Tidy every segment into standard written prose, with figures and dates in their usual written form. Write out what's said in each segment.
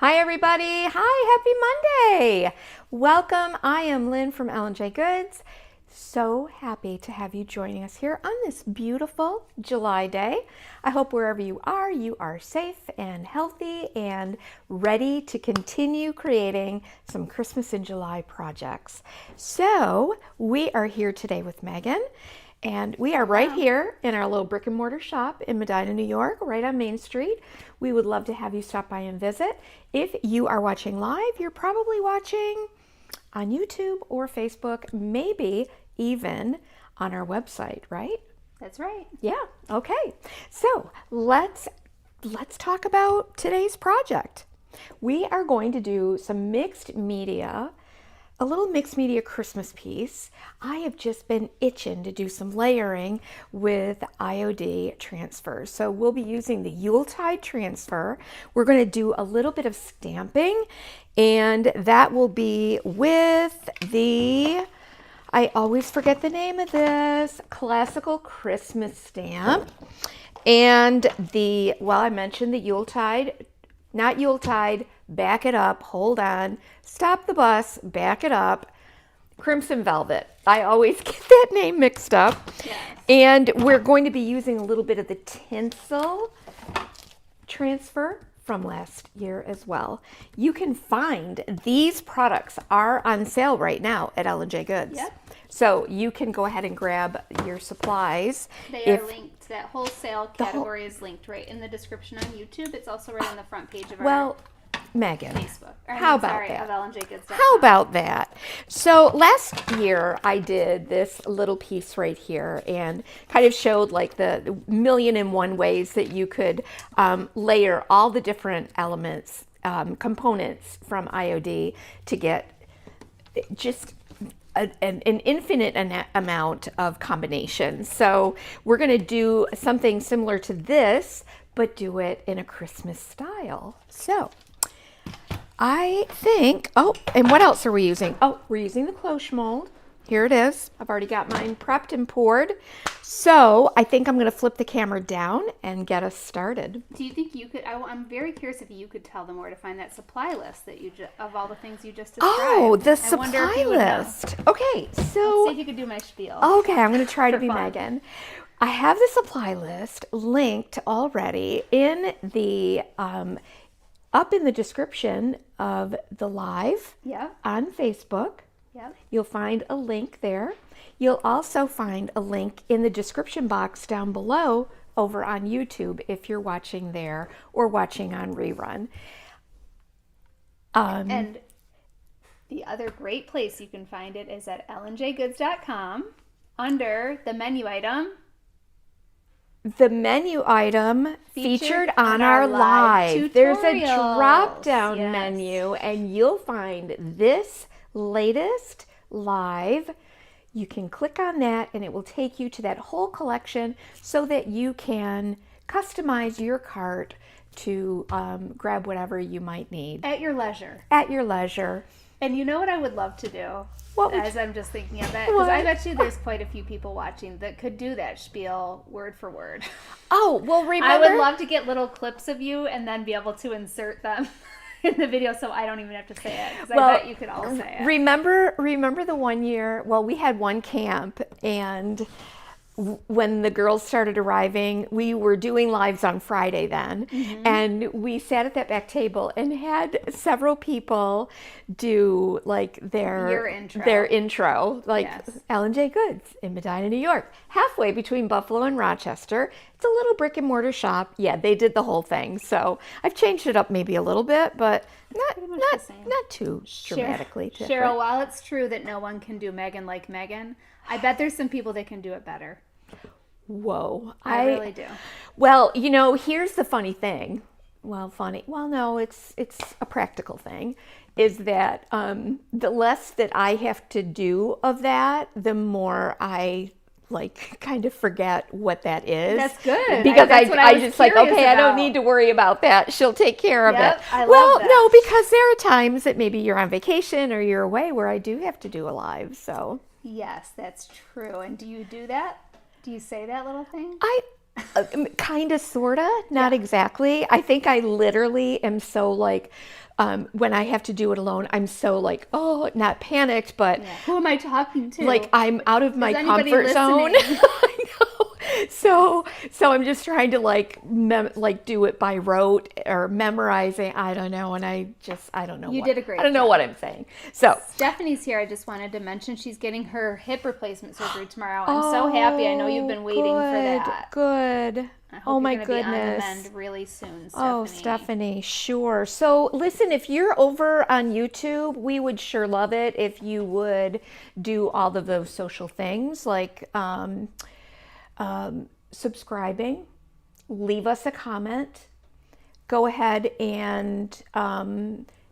Hi everybody. Hi, happy Monday. Welcome. I am Lynn from L&J Goods. So happy to have you joining us here on this beautiful July day. I hope wherever you are safe and healthy and ready to continue creating some Christmas in July projects. So we are here today with Megan. And we are right here in our little brick and mortar shop in Medina, New York, right on Main Street. We would love to have you stop by and visit. If you are watching live, you're probably watching on YouTube or Facebook, maybe even on our website, right? That's right. Yeah, okay. So let's talk about today's project. We are going to do some mixed media, a little mixed media Christmas piece. I have just been itching to do some layering with I.O.D transfers. So we'll be using the Yuletide transfer. We're going to do a little bit of stamping, and that will be with the, I always forget the name of this, classical Christmas stamp. And I mentioned the Yuletide, not Yuletide, back it up, hold on, stop the bus, back it up, Crimson Velvet. I always get that name mixed up. Yes. And we're going to be using a little bit of the tinsel transfer from last year as well. You can find these products are on sale right now at L&J Goods. Yep. So you can go ahead and grab your supplies. They are linked. That wholesale category is linked right in the description on YouTube. It's also right on the front page of our Megan, Facebook. How about that? Of LNJGoods.com. How about that? So last year I did this little piece right here and kind of showed like the million and one ways that you could layer all the different elements, components from I.O.D to get just an infinite amount of combinations. So we're going to do something similar to this, but do it in a Christmas style. So I think, and what else are we using? Oh, we're using the cloche mold. Here it is. I've already got mine prepped and poured. So I think I'm going to flip the camera down and get us started. Do you think you could? I'm very curious if you could tell them where to find that supply list that of all the things you just described. Oh, the supply list. Okay, so let's see if you could do my spiel. Okay, I'm going to try to be fun. Megan. I have the supply list linked already in the up in the description of the live on Facebook. Yep. You'll find a link there. You'll also find a link in the description box down below over on YouTube if you're watching there or watching on rerun. And the other great place you can find it is at LNJGoods.com under the menu item. The menu item featured on our live. There's a drop-down menu, and you'll find this latest live. You can click on that and it will take you to that whole collection so that you can customize your cart to grab whatever you might need. At your leisure. At your leisure. And you know what I would love to do? I'm just thinking of it. Because I bet you there's quite a few people watching that could do that spiel word for word. Oh, well, remember. I would love to get little clips of you and then be able to insert them in the video so I don't even have to say it. Because I bet you could all say it. Remember the one year, we had one camp, and when the girls started arriving, we were doing lives on Friday then, and we sat at that back table and had several people do like their intro, like L&J Goods in Medina, New York, halfway between Buffalo and Rochester. It's a little brick and mortar shop. Yeah, they did the whole thing. So I've changed it up maybe a little bit, but not too dramatically different. Cheryl, while it's true that no one can do Megan like Megan, I bet there's some people that can do it better. Whoa. I really do. Well, here's the funny thing. Well, no, it's a practical thing, is that the less that I have to do of that, the more I kind of forget what that is. That's good. Because I just okay, I don't need to worry about that. She'll take care of it. I love that. No, because there are times that maybe you're on vacation or you're away where I do have to do a live, so. Yes, that's true. And do you do that? Do you say that little thing? Kind of, sort of, not exactly. I think I literally am so like, when I have to do it alone, I'm so like, oh, not panicked, but who am I talking to? like I'm out of my comfort zone. I know. So I'm just trying to like do it by rote or memorizing. I don't know, and I don't know. You did a great job. I don't know what I'm saying. So Stephanie's here. I just wanted to mention she's getting her hip replacement surgery tomorrow. I'm so happy. I know you've been waiting for that. Good. I hope oh my you're goodness. Be on the mend really soon, Stephanie. Oh, Stephanie, sure. So listen, if you're over on YouTube, we would sure love it if you would do all of those social things like subscribing, leave us a comment, go ahead and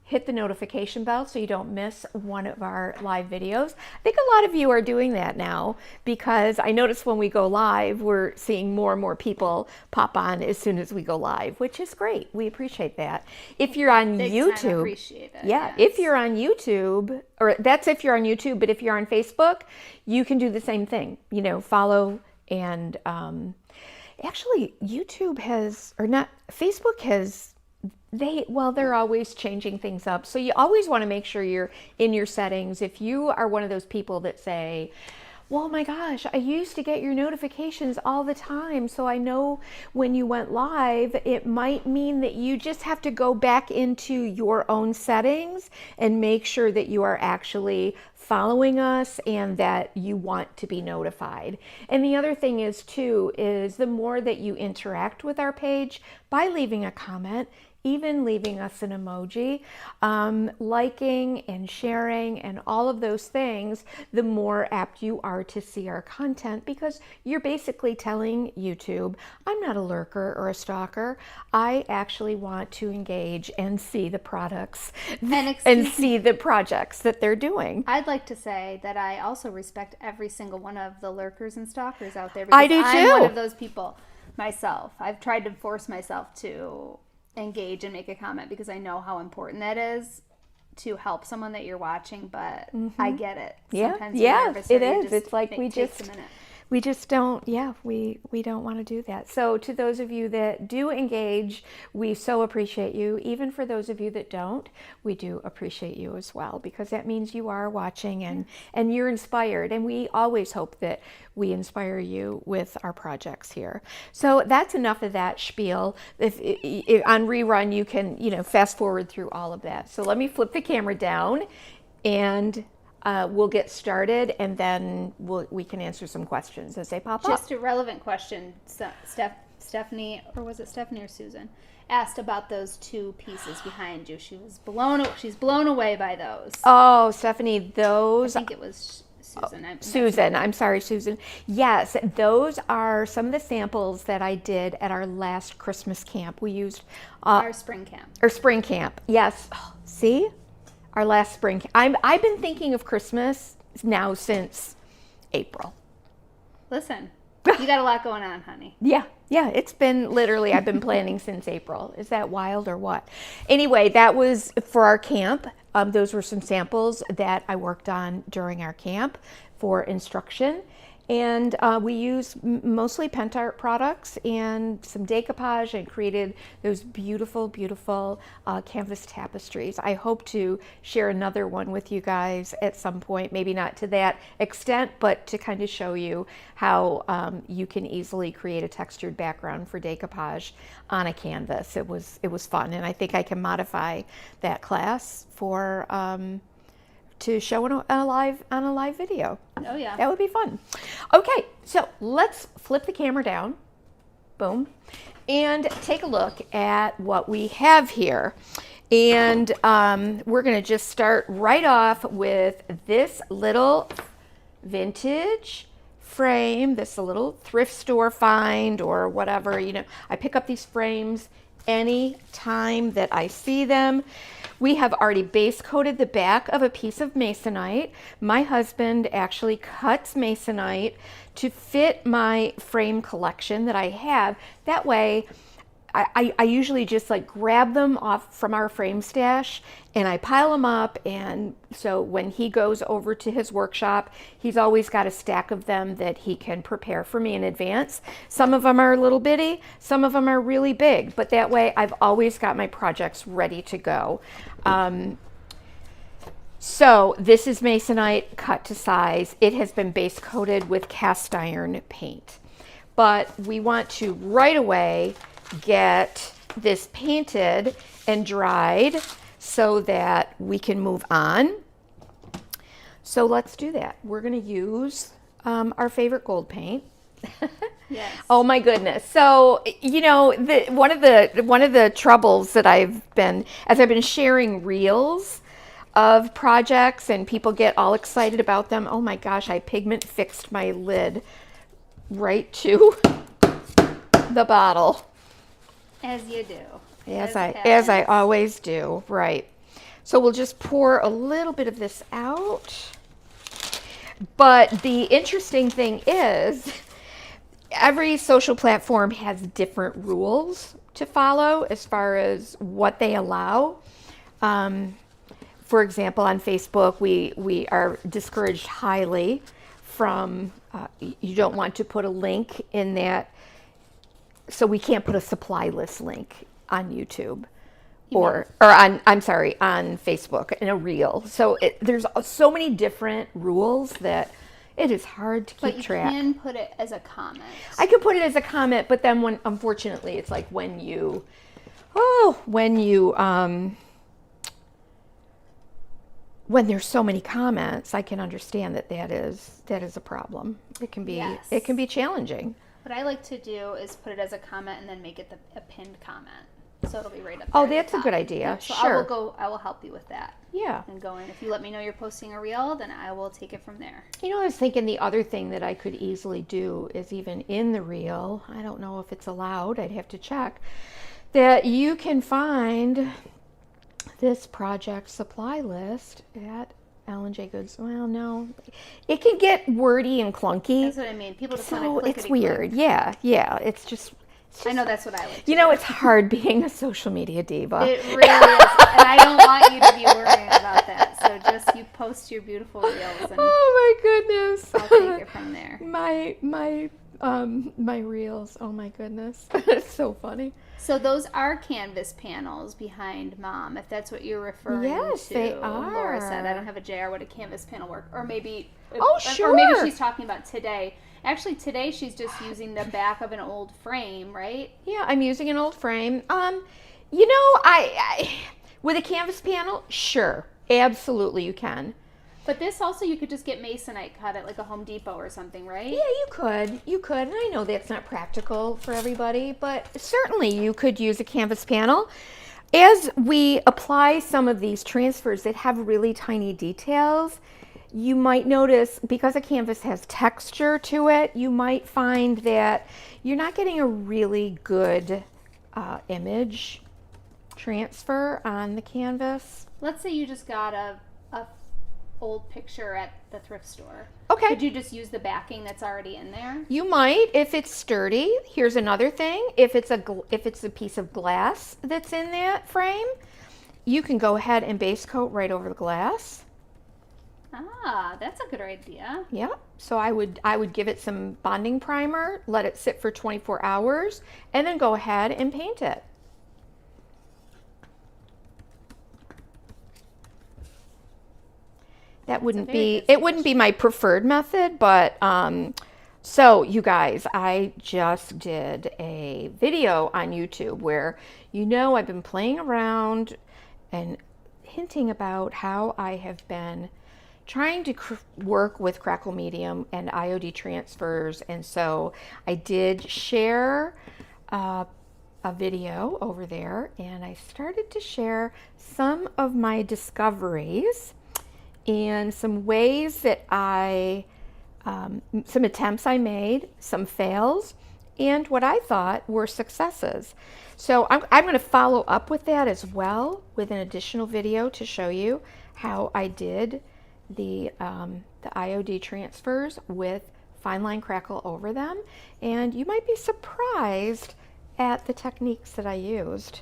hit the notification bell so you don't miss one of our live videos. I think a lot of you are doing that now because I notice when we go live, we're seeing more and more people pop on as soon as we go live, which is great. We appreciate that. If you're on YouTube, appreciate it. Yeah, yes. If you're on YouTube, or that's if you're on YouTube, but if you're on Facebook, you can do the same thing. You know, follow and actually YouTube has, or not, Facebook has, they're always changing things up. So you always want to make sure you're in your settings. If you are one of those people that say, well, my gosh, I used to get your notifications all the time, so I know when you went live, it might mean that you just have to go back into your own settings and make sure that you are actually following us and that you want to be notified. And the other thing is too, is the more that you interact with our page by leaving a comment, even leaving us an emoji, liking and sharing and all of those things, the more apt you are to see our content because you're basically telling YouTube, I'm not a lurker or a stalker. I actually want to engage and see the products and see the projects that they're doing. I'd like to say that I also respect every single one of the lurkers and stalkers out there because I do too. I'm one of those people myself. I've tried to force myself to engage and make a comment because I know how important that is to help someone that you're watching, but I get it. Sometimes it is. It's like we just don't, we don't want to do that. So to those of you that do engage, we so appreciate you. Even for those of you that don't, we do appreciate you as well, because that means you are watching and you're inspired. And we always hope that we inspire you with our projects here. So that's enough of that spiel. If on rerun, you can, fast forward through all of that. So let me flip the camera down and we'll get started, and then we can answer some questions as they pop up. Just a relevant question. Stephanie, or was it Stephanie or Susan, asked about those two pieces behind you. She's blown away by those. Oh, Stephanie, those. I think it was Susan. Susan. I'm sorry, Susan. Yes, those are some of the samples that I did at our last Christmas camp. We used our spring camp. Our spring camp. Yes. Oh, see? Our last spring. I've been thinking of Christmas now since April. Listen, you got a lot going on, honey. Yeah. It's been literally, I've been planning since April. Is that wild or what? Anyway, that was for our camp. Those were some samples that I worked on during our camp for instruction. And we used mostly Pentart products and some decoupage and created those beautiful, beautiful canvas tapestries. I hope to share another one with you guys at some point, maybe not to that extent, but to kind of show you how you can easily create a textured background for decoupage on a canvas. It was fun, and I think I can modify that class for to show on a live video. Oh yeah. That would be fun. Okay, so let's flip the camera down. Boom. And take a look at what we have here. And we're going to just start right off with this little vintage frame, this little thrift store find or whatever. I pick up these frames any time that I see them. We have already base coated the back of a piece of masonite. My husband actually cuts masonite to fit my frame collection that I have. That way, I usually just like grab them off from our frame stash and I pile them up. And so when he goes over to his workshop, he's always got a stack of them that he can prepare for me in advance. Some of them are a little bitty, some of them are really big, but that way I've always got my projects ready to go. So this is Masonite cut to size. It has been base coated with cast iron paint. But we want to right away get this painted and dried so that we can move on. So let's do that. We're going to use our favorite gold paint. Yes. Oh my goodness. So, you know, one of the troubles that I've been sharing reels of projects and people get all excited about them. Oh my gosh, I pigment fixed my lid right to the bottle. As you do. As I always do, right. So we'll just pour a little bit of this out. But the interesting thing is every social platform has different rules to follow as far as what they allow. For example, on Facebook, we are discouraged highly from, you don't want to put a link in that, so we can't put a supply list link on YouTube or on Facebook in a reel. So there's so many different rules that it is hard to keep track. But you can put it as a comment. I can put it as a comment, but then unfortunately, it's like when there's so many comments, I can understand that is a problem. It can be challenging. What I like to do is put it as a comment and then make it a pinned comment, so it'll be right up there. Oh, that's a good idea. So sure. I will help you with that. Yeah. And go in. If you let me know you're posting a reel, then I will take it from there. You know, I was thinking the other thing that I could easily do is even in the reel. I don't know if it's allowed. I'd have to check. That you can find this project supply list at L&J Goods. Well, no, it can get wordy and clunky. That's what I mean. People just want So to click it's weird. Yeah. It's just. I know that's what I like. You know, it's hard being a social media diva. It really is, and I don't want you to be worrying about that. So just you post your beautiful reels, and oh my goodness! I'll take it from there. My reels. Oh my goodness, it's so funny. So those are canvas panels behind Mom, if that's what you're referring to. Yes, they are. Laura said, "I don't have a JR. Would a canvas panel work?" Or maybe. Oh, sure. Or maybe she's talking about today. Actually, today she's just using the back of an old frame, right? Yeah, I'm using an old frame. You know, I with a canvas panel, sure, absolutely you can. But this also, you could just get Masonite cut at like a Home Depot or something, right? Yeah, you could. And I know that's not practical for everybody, but certainly you could use a canvas panel. As we apply some of these transfers that have really tiny details, you might notice, because a canvas has texture to it, you might find that you're not getting a really good image transfer on the canvas. Let's say you just got a old picture at the thrift store. Okay. Could you just use the backing that's already in there? You might, if it's sturdy. Here's another thing. If it's a piece of glass that's in that frame, you can go ahead and base coat right over the glass. Ah, that's a good idea. Yeah. So I would give it some bonding primer, let it sit for 24 hours, and then go ahead and paint it. That wouldn't be my preferred method, but so you guys, I just did a video on YouTube where, you know, I've been playing around and hinting about how I have been trying to work with Crackle Medium and I.O.D transfers, and so I did share a video over there, and I started to share some of my discoveries and some ways that some attempts I made, some fails, and what I thought were successes. So I'm going to follow up with that as well with an additional video to show you how I did the I.O.D transfers with fine line crackle over them. And you might be surprised at the techniques that I used.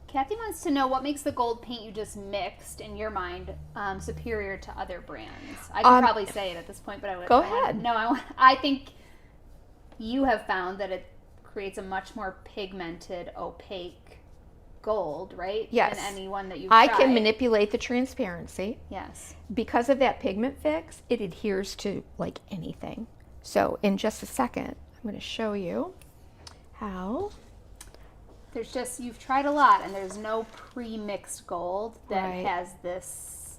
Kathy wants to know what makes the gold paint you just mixed, in your mind, superior to other brands. I could probably say it at this point, but I would go ahead. I think you have found that it creates a much more pigmented, opaque gold, right? Yes. Than any one that you've I tried. can manipulate the transparency. Yes. Because of that pigment fix, it adheres to like anything. So in just a second, I'm going to show you how. There's just, you've tried a lot, and there's no pre-mixed gold that Right. has this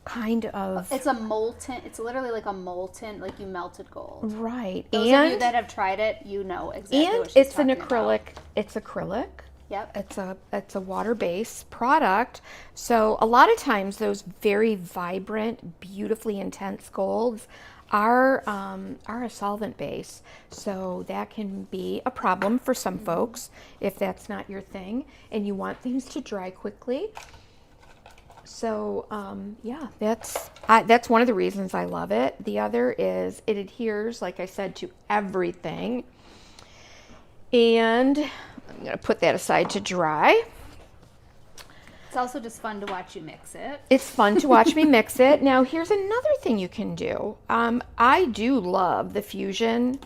kind of. It's a molten, it's literally like a molten, like you melted gold. Right. Those of you that have tried it, you know exactly and what she's it's an talking acrylic. about. It's acrylic. Yep. It's a water-based product. So a lot of times those very vibrant, beautifully intense golds are a solvent base. So that can be a problem for some folks if that's not your thing and you want things to dry quickly. So yeah, that's one of the reasons I love it. The other is it adheres, like I said, to everything. And I'm going to put that aside to dry. It's also just fun to watch you mix it. It's fun to watch me mix it. Now, here's another thing you can do. I do love the fusion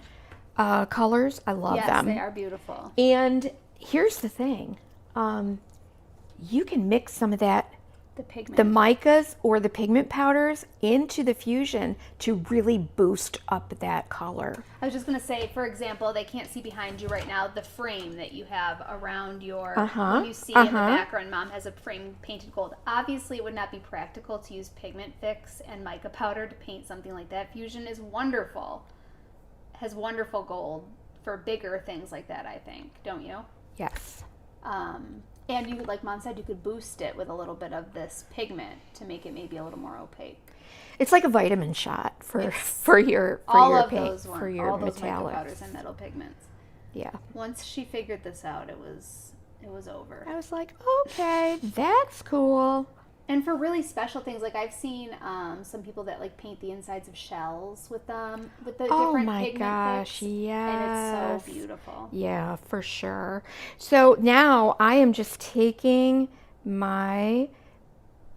colors. I love them. Yes, they are beautiful. And here's the thing. You can mix some of that, The pigment. the micas or the pigment powders into the fusion to really boost up that color. I was just going to say, for example, they can't see behind you right now, the frame that you have around your, when you see in the background, Mom has a frame painted gold. Obviously, it would not be practical to use pigment fix and mica powder to paint something like that. Fusion is wonderful. Has wonderful gold for bigger things like that, I think. Don't you? Yes. And you, like Mom said, you could boost it with a little bit of this pigment to make it maybe a little more opaque. It's like a vitamin shot for your paint, Those for your all those mica metallics. powders and metal pigments. Yeah. Once she figured this out, it was over. I was like, okay, that's cool. And for really special things, like I've seen some people that like paint the insides of shells with the different pigment gosh, fix, yes. and it's so beautiful. Yeah, for sure. So now I am just taking my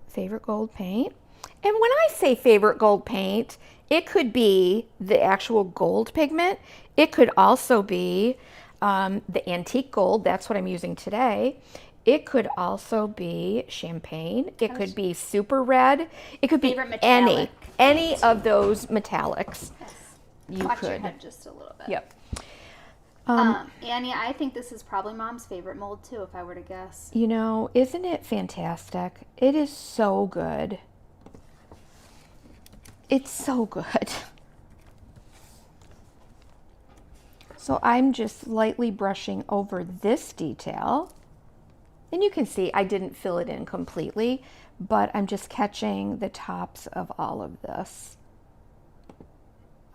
favorite gold paint. And when I say favorite gold paint, it could be the actual gold pigment. It could also be the antique gold. That's what I'm using today. It could also be champagne. It could be super red. It could be Favorite metallic. any of those metallics. Yes. You Watch your could. head just a little bit. Yep. Annie, I think this is probably Mom's favorite mold too, if I were to guess. You know, isn't it fantastic? It is so good. It's so good. So I'm just lightly brushing over this detail. And you can see I didn't fill it in completely, but I'm just catching the tops of all of this.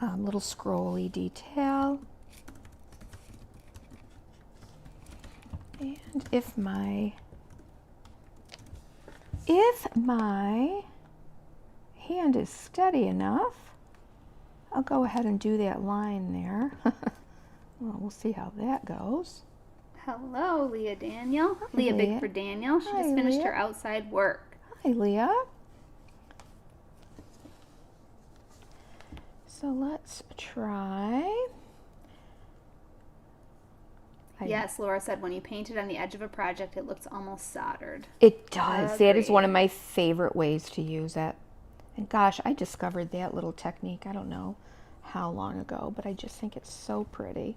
Little scrolly detail. And if my hand is steady enough, I'll go ahead and do that line there. Well, we'll see how that goes. Hello, Leah Daniel. Leah Leah. Big for Daniel. She Hi, just finished Leah. her outside work. Hi, Leah. So let's try. Yes, Laura said when you paint it on the edge of a project, it looks almost soldered. It does. That is Agreed. one of my favorite ways to use it. And gosh, I discovered that little technique, I don't know how long ago, but I just think it's so pretty.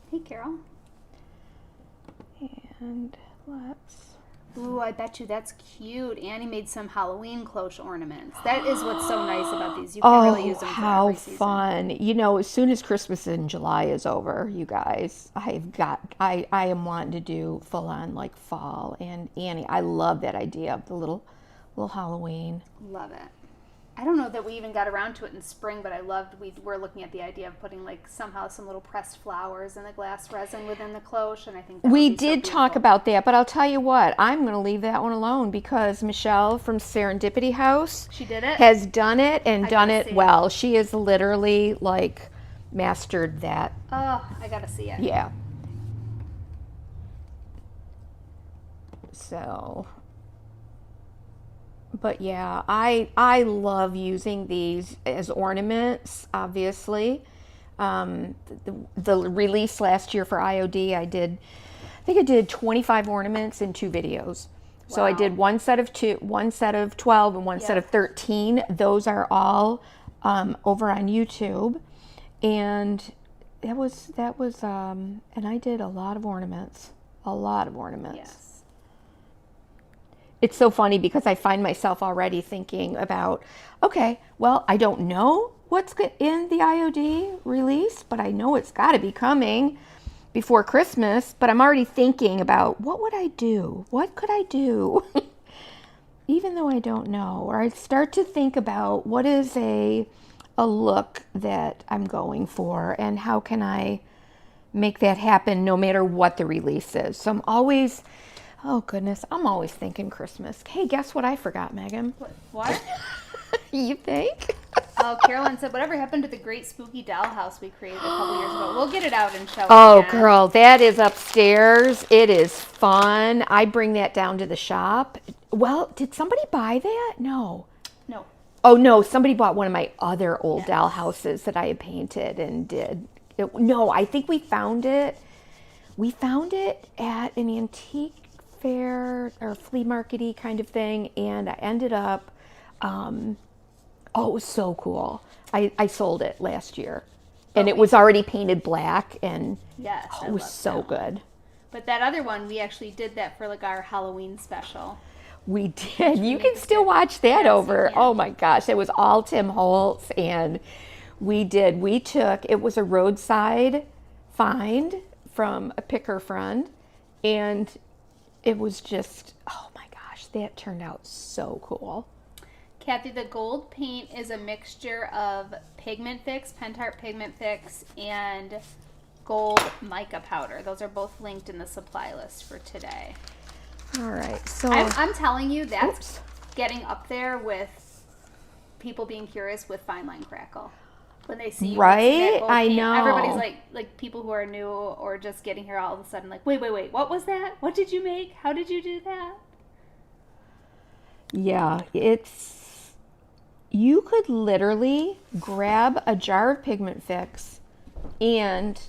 Hey, Carol. And let's... Ooh, I bet you that's cute. Annie made some Halloween cloche ornaments. That is what's so nice about these. You can really use them for how every season. fun. You know, as soon as Christmas in July is over, you guys, I am wanting to do full on like fall. And Annie, I love that idea of the little Halloween. Love it. I don't know that we even got around to it in spring, but I loved, we were looking at the idea of putting like somehow some little pressed flowers in the glass resin within the cloche, and I think that We would be so did talk beautiful. about that, but I'll tell you what, I'm going to leave that one alone because Michelle from Serendipity House She did it? has done it and I done gotta it see it. well. She is literally like mastered that. Oh, I gotta see it. Yeah. So, but yeah, I love using these as ornaments, obviously. The release last year for I.O.D, I think I did 25 ornaments in 2 videos. So I did one set of 2, one set of 12, and one set of 13. Those are all over on YouTube, and that was and I did a lot of ornaments, Yes. It's so funny because I find myself already thinking about, okay, well, I don't know what's in the I.O.D release, but I know it's got to be coming before Christmas, but I'm already thinking about what would I do? What could I do? Even though I don't know. Or I start to think about what is a look that I'm going for and how can I make that happen no matter what the release is. So I'm always, oh goodness, I'm always thinking Christmas. Hey, guess what I forgot, Megan? What? You think? Oh, Carolyn said, whatever happened to the great spooky dollhouse we created a couple years ago? We'll get it out and show it Oh, again. girl, that is upstairs. It is fun. I bring that down to the shop. Well, did somebody buy that? No. No. Oh, no, somebody bought one of my other old doll houses that I had painted and did. No, I think we found it. We found it at an antique fair or flea market-y kind of thing, and I ended up, it was so cool. I sold it last year, and it was already painted black, and it was so good. But that other one, we actually did that for like our Halloween special. We did. You can still watch that over. Oh my gosh, it was all Tim Holtz, and we took, it was a roadside find from a picker friend, and it was just, oh my gosh, that turned out so cool. Kathy, the gold paint is a mixture of pigment fix, Pentart pigment fix, and gold mica powder. Those are both linked in the supply list for today. All right, so I'm telling you, that's getting up there with people being curious with fine line crackle. When they see you right, I paint, know everybody's like people who are new or just getting here all of a sudden, like, wait, what was that? What did you make? How did you do that? Yeah, you could literally grab a jar of pigment fix and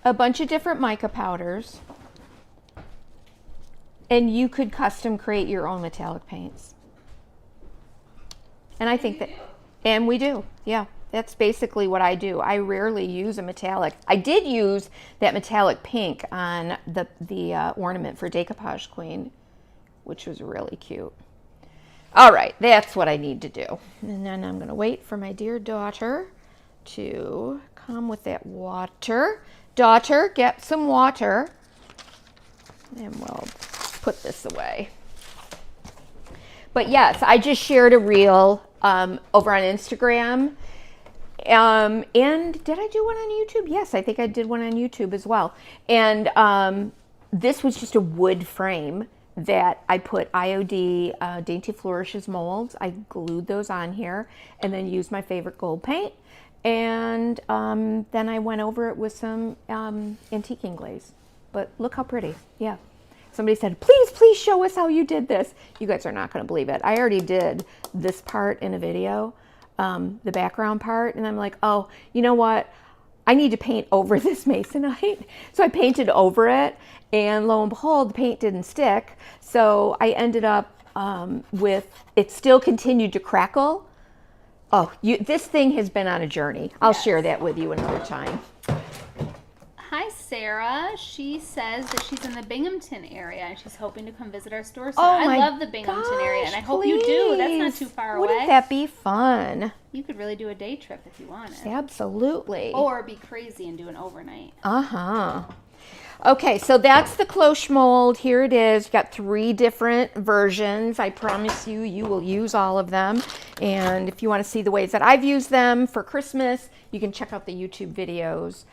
a bunch of different mica powders, and you could custom create your own metallic paints. And I think that, and we do, yeah. That's basically what I do. I rarely use a metallic. I did use that metallic pink on the ornament for Decoupage Queen, which was really cute. All right, that's what I need to do. And then I'm going to wait for my dear daughter to come with that water. Daughter, get some water. And we'll put this away. But yes, I just shared a reel over on Instagram. And did I do one on YouTube? Yes, I think I did one on YouTube as well. And this was just a wood frame that I put I.O.D Dainty Flourishes molds. I glued those on here and then used my favorite gold paint. And then I went over it with some antiquing glaze. But look how pretty. Yeah. Somebody said, please show us how you did this. You guys are not going to believe it. I already did this part in a video, the background part. And I'm like, oh, you know what? I need to paint over this masonite. So I painted over it. And lo and behold, the paint didn't stick. So I ended up with, it still continued to crackle. Oh, this thing has been on a journey. I'll share that with you another time. Hi, Sarah. She says that she's in the Binghamton area and she's hoping to come visit our store soon. Oh I love the Binghamton area, and I hope you do. That's not too far away. Wouldn't that be fun? You could really do a day trip if you wanted. Absolutely. Or be crazy and do an overnight. Uh-huh. Okay, so that's the cloche mold. Here it is. You've got 3 different versions. I promise you, you will use all of them. And if you want to see the ways that I've used them for Christmas, you can check out the YouTube videos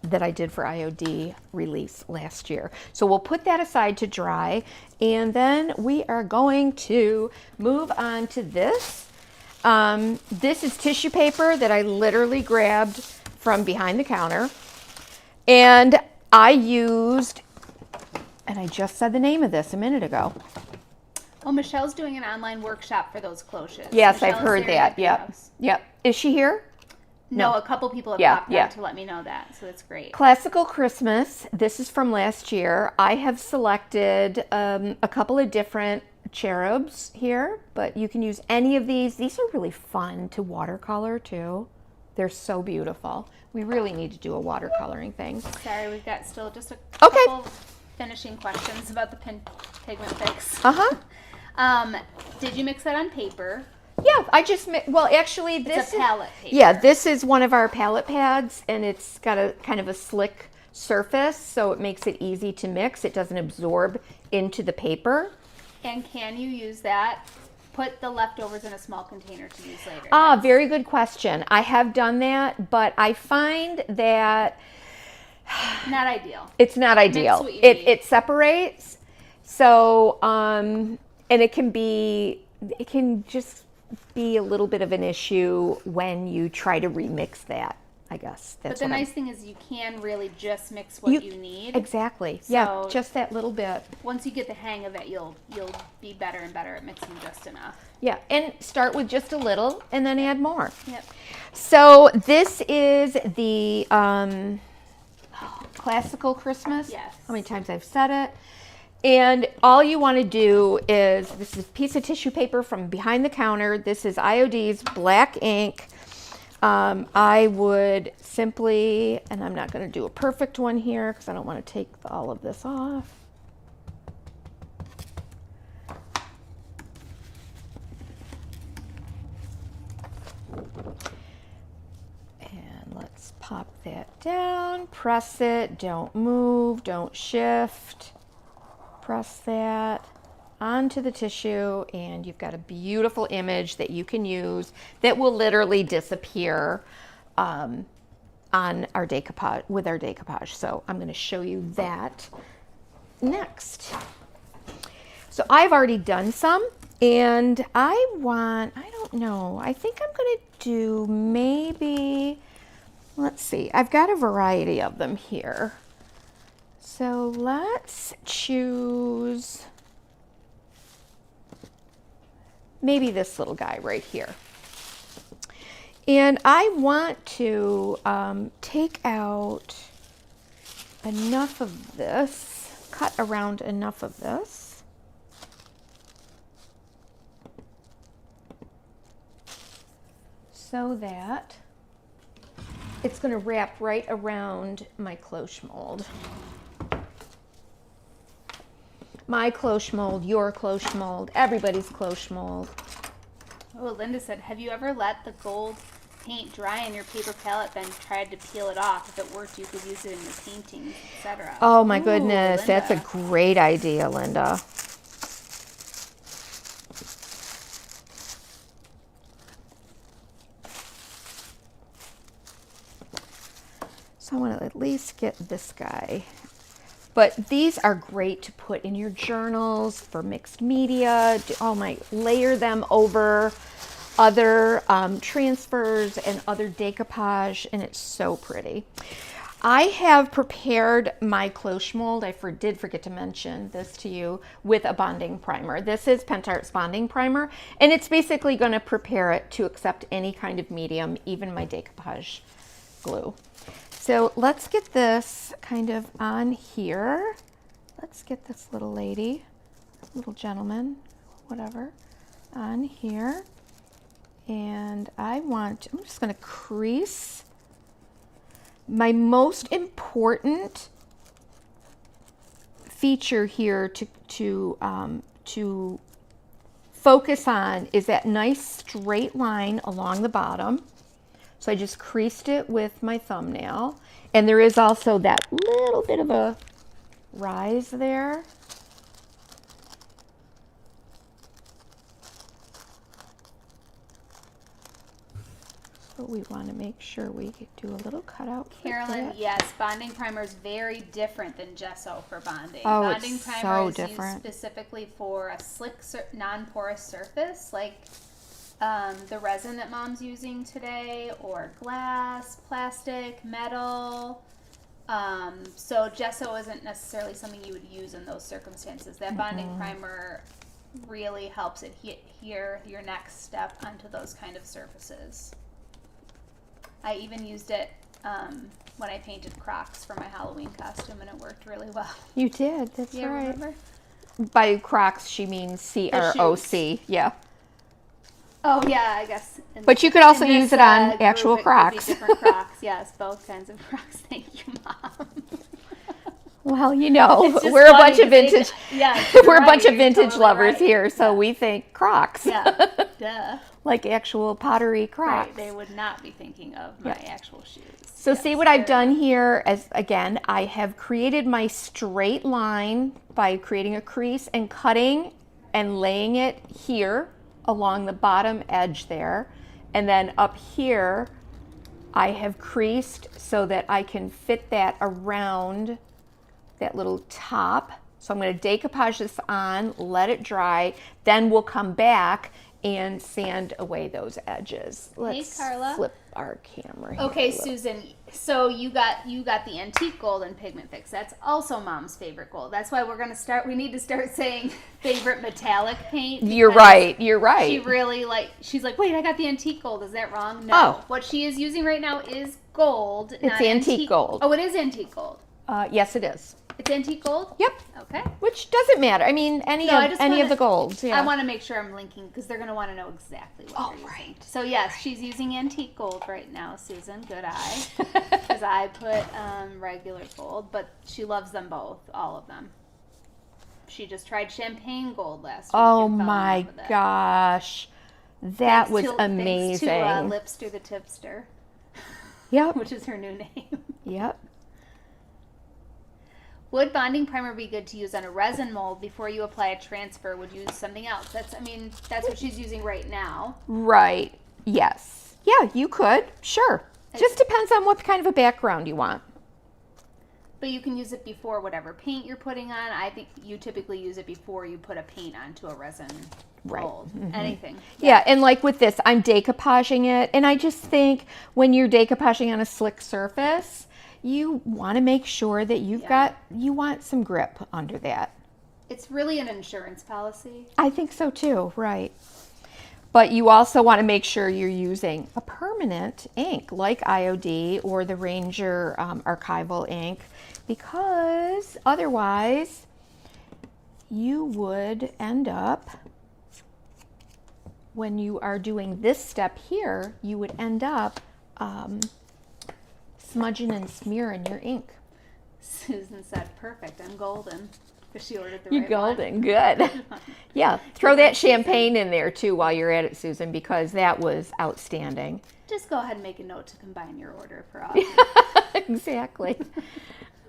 that I did for I.O.D release last year. So we'll put that aside to dry. And then we are going to move on to this. This is tissue paper that I literally grabbed from behind the counter. And I used, and I just said the name of this a minute ago. Oh, Michelle's doing an online workshop for those cloches. Yes, Michelle's I've heard that. Yep. Is she here? No, a couple people have popped on to let me know that, so that's great. Classical Christmas. This is from last year. I have selected a couple of different cherubs here, but you can use any of these. These are really fun to watercolor too. They're so beautiful. We really need to do a watercoloring thing. Sorry, we've got still just a couple finishing questions about the pigment fix. Did you mix that on paper? Yeah, I just actually this is a palette paper. Yeah, this is one of our palette pads, and it's got a kind of a slick surface, so it makes it easy to mix. It doesn't absorb into the paper. And can you use that? Put the leftovers in a small container to use later. Very good question. I have done that, but I find that not ideal. It's not ideal. It separates. So and it can just be a little bit of an issue when you try to remix that, I guess. But the nice thing is you can really just mix what you need. Exactly. So just that little bit. Once you get the hang of it, you'll be better and better at mixing just enough. Yeah, and start with just a little and then add more. Yep. So this is the Classical Christmas. Yes. How many times I've said it. And all you want to do is, this is a piece of tissue paper from behind the counter. This is I.O.D's black ink. I would simply, and I'm not going to do a perfect one here because I don't want to take all of this off. And let's pop that down, press it, don't move, don't shift. Press that onto the tissue, and you've got a beautiful image that you can use that will literally disappear on our decoupage, with our decoupage. So I'm going to show you that next. So I've already done some, and I don't know, I think I'm going to do maybe, let's see, I've got a variety of them here. So let's choose maybe this little guy right here. And I want to take out enough of this, cut around enough of this. So that it's going to wrap right around my cloche mold. My cloche mold, your cloche mold, everybody's cloche mold. Oh, Linda said, have you ever let the gold paint dry in your paper palette, then tried to peel it off? If it worked, you could use it in your paintings, etc. Oh my goodness, Linda. That's a great idea, Linda. So I want to at least get this guy. But these are great to put in your journals for mixed media. Layer them over other transfers and other decoupage, and it's so pretty. I have prepared my cloche mold. I did forget to mention this to you, with a bonding primer. This is Pentart's bonding primer, and it's basically going to prepare it to accept any kind of medium, even my decoupage glue. So let's get this kind of on here. Let's get this little lady, little gentleman, whatever, on here. And I'm just going to crease. My most important feature here to focus on is that nice straight line along the bottom. So I just creased it with my thumbnail. And there is also that little bit of a rise there. But we want to make sure we do a little cutout. Carolyn, yes, bonding primer is very different than gesso for bonding. Oh, bonding it's primer so is different. Used specifically for a slick, non-porous surface like the resin that Mom's using today, or glass, plastic, metal. So gesso isn't necessarily something you would use in those circumstances. That bonding primer really helps adhere your next step onto those kind of surfaces. I even used it when I painted Crocs for my Halloween costume, and it worked really well. You did, that's Yeah, right. remember? By Crocs, she means C-R-O-C. Yeah. Oh, yeah, I guess. But you could also use it on group, actual it could be Crocs. different Crocs, yes, both kinds of Crocs. Thank you, Mom. Well, you know, It's just we're a funny bunch of because vintage. Yeah, We're a right, bunch of you're vintage totally lovers right. here, so Yeah. we think Crocs. Yeah, duh. Like actual pottery Crocs. Right, they would not be thinking of my actual shoes. So Yes, see what I've fair done enough. here, as again, I have created my straight line by creating a crease and cutting and laying it here along the bottom edge there. And then up here, I have creased so that I can fit that around that little top. So I'm going to decoupage this on, let it dry, then we'll come back and sand away those edges. Let's Carla. flip our camera here Okay, a little. Susan. So you got the antique gold and pigment fix. That's also Mom's favorite gold. That's why we're gonna start. We need to start saying favorite metallic paint. You're because right. You're right. She really she's like, wait, I got the antique gold. Is that wrong? No. Oh. What she is using right now is gold. It's not antique gold. Oh, it is antique gold. Yes, it is. It's antique gold. Yep. Okay. Which doesn't matter. I mean, any No, I of just any wanna- of the golds. Yeah. I want to make sure I'm linking because they're going to want to know exactly what you're using. right. So yes, she's using antique gold right now, Susan. Good eye. Because I put regular gold, but she loves them both, all of them. She just tried champagne gold last week. Oh and fell in my love with it. gosh, that was Thanks amazing. to Lipster the Tipster, Yep. which is her new name. Yep. Would bonding primer be good to use on a resin mold before you apply a transfer? Would you use something else? That's what she's using right now. Right. Yes. Yeah, you could. Sure. Just depends on what kind of a background you want. But you can use it before whatever paint you're putting on. I think you typically use it before you put a paint onto a resin mold. Anything. Yeah, and like with this, I'm decoupaging it, and I just think when you're decoupaging on a slick surface, you want to make sure that you want some grip under that. It's really an insurance policy. I think so too, right. But you also want to make sure you're using a permanent ink like I.O.D or the Ranger archival ink, because otherwise you would end up, when you are doing this step here, you would end up smudging and smearing your ink. Susan said, perfect, I'm golden. Because she ordered the You're right golden, good. Yeah, throw that champagne in there too while you're at it, Susan, because that was outstanding. one. Just go ahead and make a note to combine your order for August. Exactly.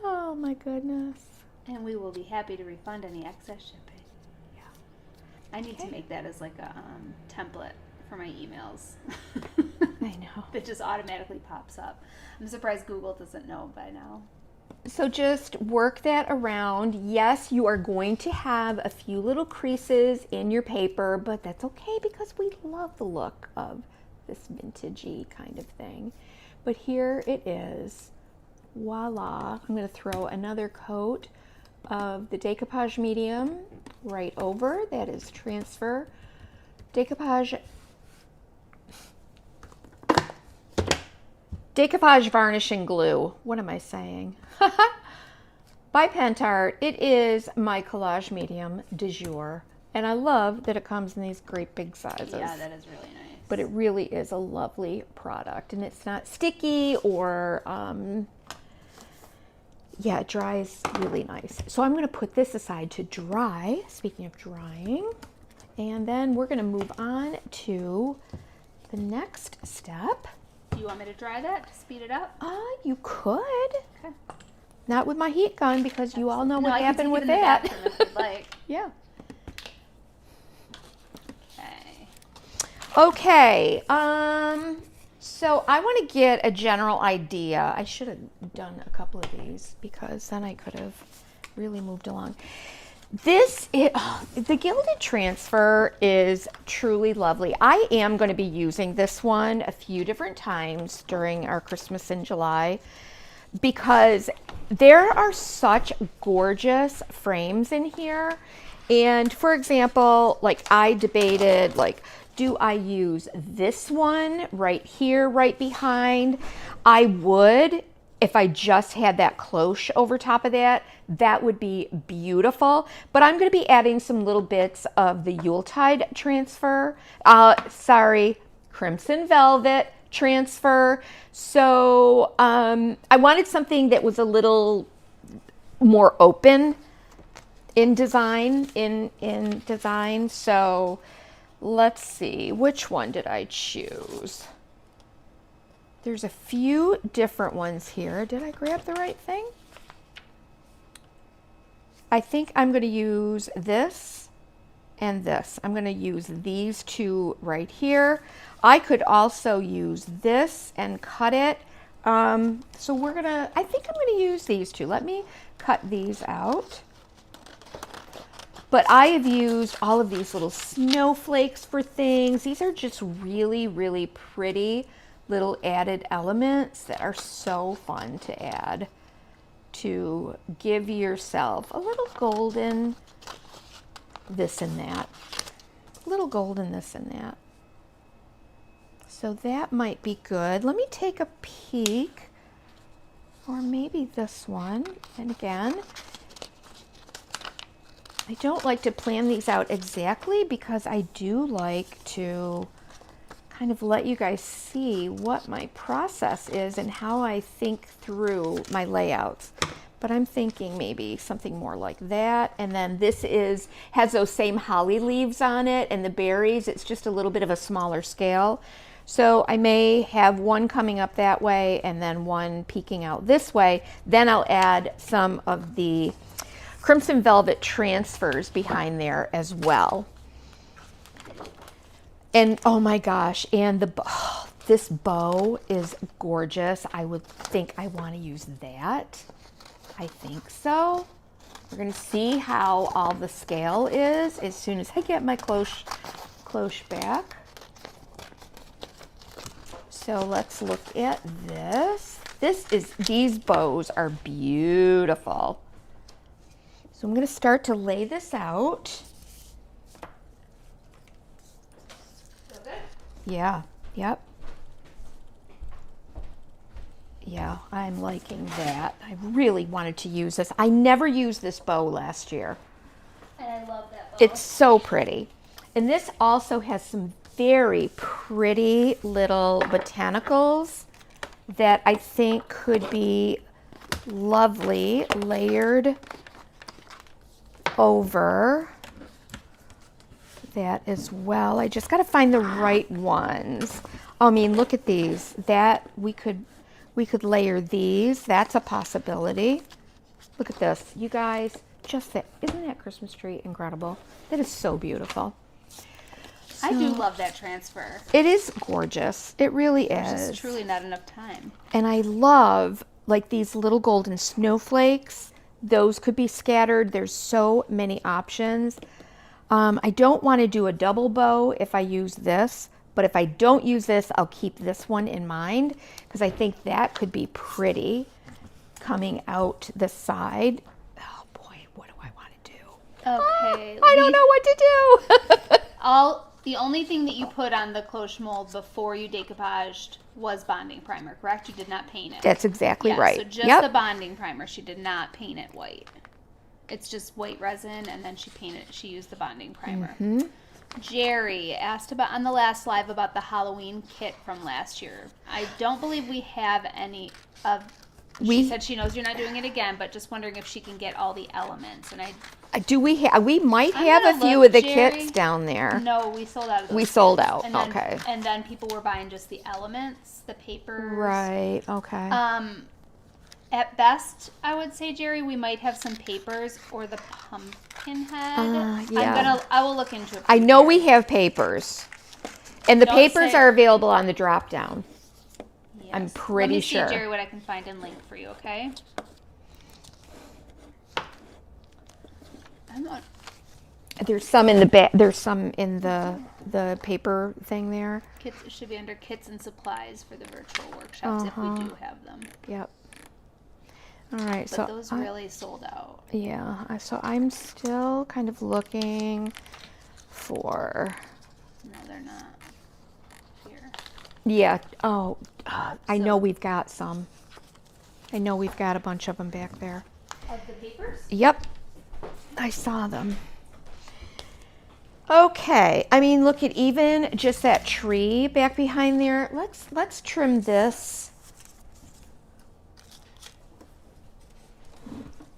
Oh my goodness. And we will be happy to refund any excess shipping. Yeah. I need to make that as like a template for my emails. I know. That just automatically pops up. I'm surprised Google doesn't know by now. So just work that around. Yes, you are going to have a few little creases in your paper, but that's okay because we love the look of this vintagey kind of thing. But here it is. Voila. I'm going to throw another coat of the decoupage medium right over. That is transfer. Decoupage varnishing glue. What am I saying? By Pentart. It is my collage medium du jour. And I love that it comes in these great big sizes. Yeah, that is really nice. But it really is a lovely product. And it's not sticky or, yeah, it dries really nice. So I'm going to put this aside to dry, speaking of drying. And then we're going to move on to the next step. Do you want me to dry that to speed it up? You could. Okay. Not with my heat gun, because you all know No, what I can happened take it with in the that. bathroom if you'd like. Yeah. Okay. Okay. So I want to get a general idea. I should have done a couple of these because then I could have really moved along. The Gilded Transfer is truly lovely. I am going to be using this one a few different times during our Christmas in July because there are such gorgeous frames in here. And for example, like I debated, like, do I use this one right here, right behind? I would, if I just had that cloche over top of that, that would be beautiful. But I'm going to be adding some little bits of the Yuletide transfer. Crimson Velvet transfer. So I wanted something that was a little more open in design. So let's see, which one did I choose? There's a few different ones here. Did I grab the right thing? I think I'm going to use this and this. I'm going to use these two right here. I could also use this and cut it. I think I'm going to use these two. Let me cut these out. But I have used all of these little snowflakes for things. These are just really, really pretty little added elements that are so fun to add to give yourself a little golden this and that. A little golden this and that. So that might be good. Let me take a peek. Or maybe this one. And again, I don't like to plan these out exactly because I do like to kind of let you guys see what my process is and how I think through my layouts. But I'm thinking maybe something more like that. And then this has those same holly leaves on it and the berries. It's just a little bit of a smaller scale. So I may have one coming up that way and then one peeking out this way. Then I'll add some of the Crimson Velvet transfers behind there as well. And oh my gosh, and this bow is gorgeous. I would think I want to use that. I think so. We're going to see how all the scale is as soon as I get my cloche back. So let's look at this. These bows are beautiful. So I'm going to start to lay this out. Yeah, yep. Yeah, I'm liking that. I really wanted to use this. I never used this bow last year. And I love that bow. It's so pretty. And this also has some very pretty little botanicals that I think could be lovely layered over that as well. I just got to find the right ones. I mean, look at these. That we could layer these. That's a possibility. Look at this, you guys. Just that. Isn't that Christmas tree incredible? That is so beautiful. I do love that transfer. It is gorgeous. It really is. There's just truly not enough time. And I love like these little golden snowflakes. Those could be scattered. There's so many options. I don't want to do a double bow if I use this, but if I don't use this, I'll keep this one in mind because I think that could be pretty coming out the side. Oh boy, what do I want to do? Okay. I don't know what to do. The only thing that you put on the cloche mold before you decoupaged was bonding primer, correct? You did not paint it. That's exactly right. So just the bonding primer. She did not paint it white. It's just white resin, and then she used the bonding primer. Mm-hmm. Jerry asked about on the last live about the Halloween kit from last year. I don't believe we have any of. She said she knows you're not doing it again, but just wondering if she can get all the elements. And we might have a few of the kits down there. No, we sold out of those. We sold out. And then, okay. And then people were buying just the elements, the papers. Right. Okay. At best, I would say, Jerry, we might have some papers or the pumpkin head. Yeah. I will look into it. I know we have papers, and the papers are available on the drop down. Yes. I'm pretty sure. Let me see, Jerry, what I can find and link for you. Okay. There's some in the back. There's some in the paper thing there. Kits, it should be under kits and supplies for the virtual workshops if we do have them. Yep. All right. But those really sold out. Yeah. So I'm still kind of looking for. No, they're not here. Yeah. Oh, I know we've got some. I know we've got a bunch of them back there. Of the papers? Yep. I saw them. Okay. I mean, look at even just that tree back behind there. Let's trim this.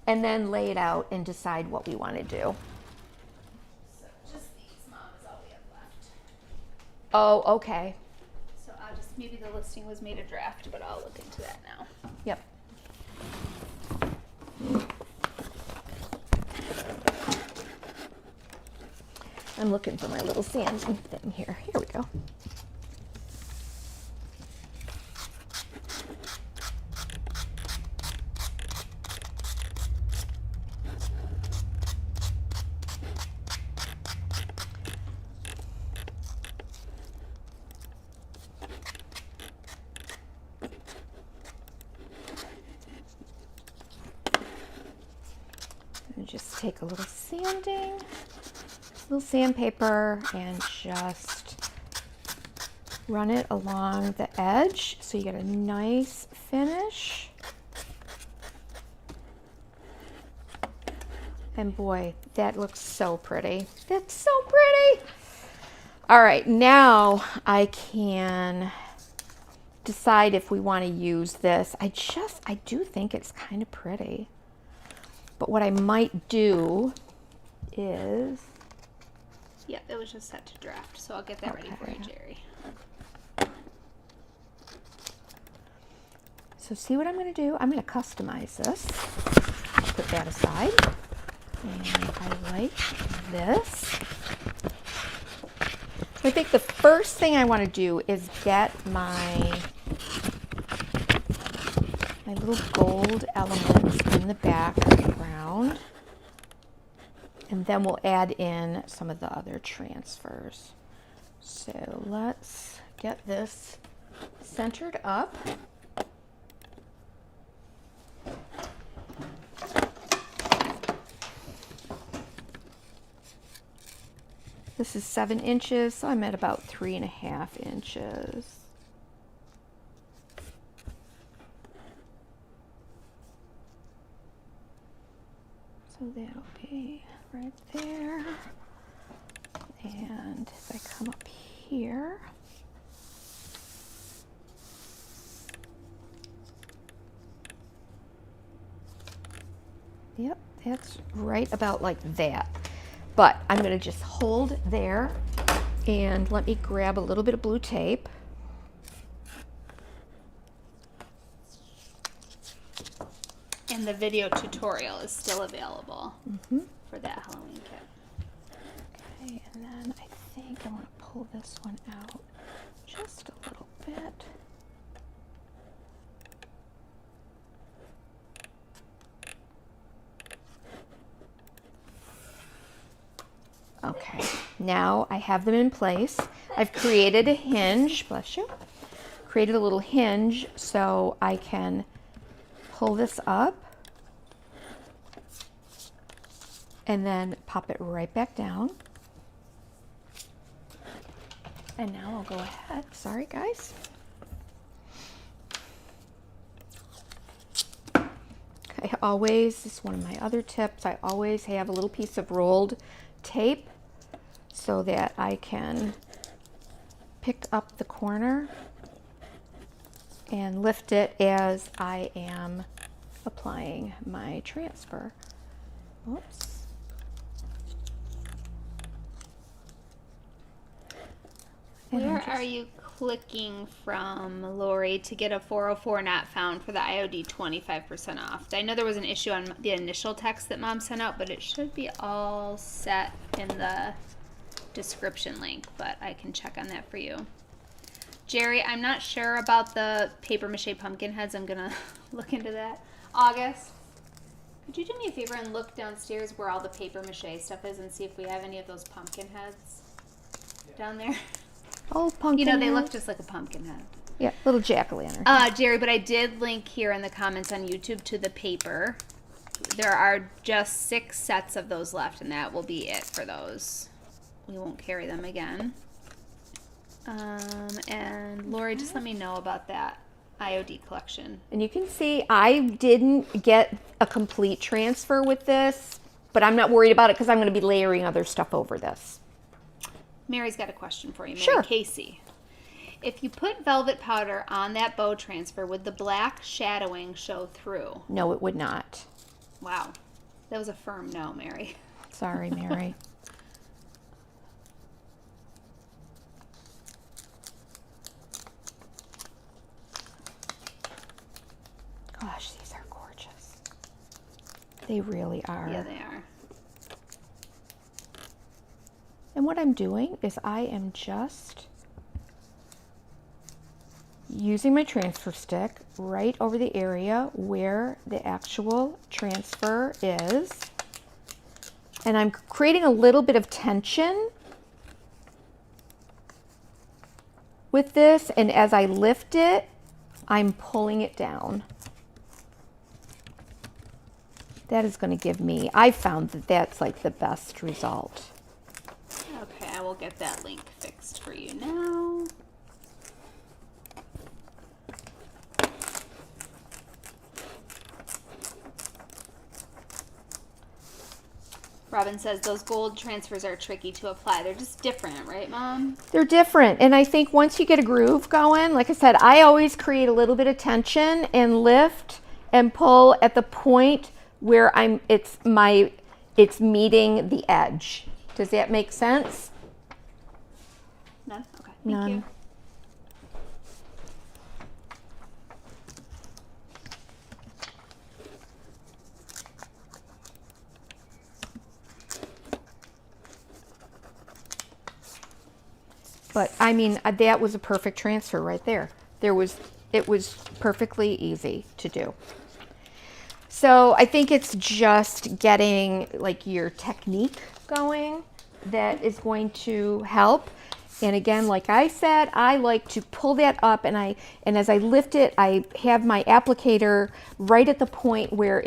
And then lay it out and decide what we want to do. So just these, Mom, is all we have left. Oh, okay. So I'll just, maybe the listing was made a draft, but I'll look into that now. Yep. I'm looking for my little sand thing here. Here we go. Just take a little sandpaper and just run it along the edge so you get a nice finish. And boy, that looks so pretty. That's so pretty. All right, now I can decide if we want to use this. I do think it's kind of pretty. But what I might do is... Yep, it was just set to draft, so I'll get that ready for you, Jerry. So see what I'm going to do? I'm going to customize this. Put that aside. And I like this. I think the first thing I want to do is get my little gold elements in the background, and then we'll add in some of the other transfers. So let's get this centered up. This is 7 inches, so I'm at about 3.5 inches. So that'll be right there. And if I come up here, yep, that's right about like that. But I'm going to just hold there and let me grab a little bit of blue tape. And the video tutorial is still available for that Halloween kit. Okay, and then I think I want to pull this one out just a little bit. Okay, now I have them in place. I've created a hinge, bless you, created a little hinge so I can pull this up and then pop it right back down. And now I'll go ahead, sorry guys. I always, this is one of my other tips, I always have a little piece of rolled tape so that I can pick up the corner and lift it as I am applying my transfer. Oops. Where are you clicking from, Lori, to get a 404 not found for the I.O.D 25% off? I know there was an issue on the initial text that Mom sent out, but it should be all set in the description link, but I can check on that for you. Jerry, I'm not sure about the paper mache pumpkin heads. I'm going to look into that. August, Could you do me a favor and look downstairs where all the paper mache stuff is and see if we have any of those pumpkin heads down there? Oh, pumpkin You know, they head. look just like a pumpkin head. Yeah, little jack-o'-lantern. Jerry, but I did link here in the comments on YouTube to the paper. There are just 6 sets of those left, and that will be it for those. We won't carry them again. And Lori, just let me know about that I.O.D collection. And you can see I didn't get a complete transfer with this, but I'm not worried about it because I'm going to be layering other stuff over this. Mary's got a question for you, Mary Sure. Casey. If you put velvet powder on that bow transfer, would the black shadowing show through? No, it would not. Wow. That was a firm no, Mary. Sorry, Mary. Gosh, these are gorgeous. They really are. Yeah, they are. And what I'm doing is I am just using my transfer stick right over the area where the actual transfer is. And I'm creating a little bit of tension with this. And as I lift it, I'm pulling it down. That is going to give me, I found that that's like the best result. Okay, I will get that link fixed for you now. Robin says those gold transfers are tricky to apply. They're just different, right, Mom? They're different. And I think once you get a groove going, like I said, I always create a little bit of tension and lift and pull at the point where it's meeting the edge. Does that make sense? None? Okay, thank None. you. But I mean, that was a perfect transfer right there. It was perfectly easy to do. So I think it's just getting like your technique going that is going to help. And again, like I said, I like to pull that up and as I lift it, I have my applicator right at the point where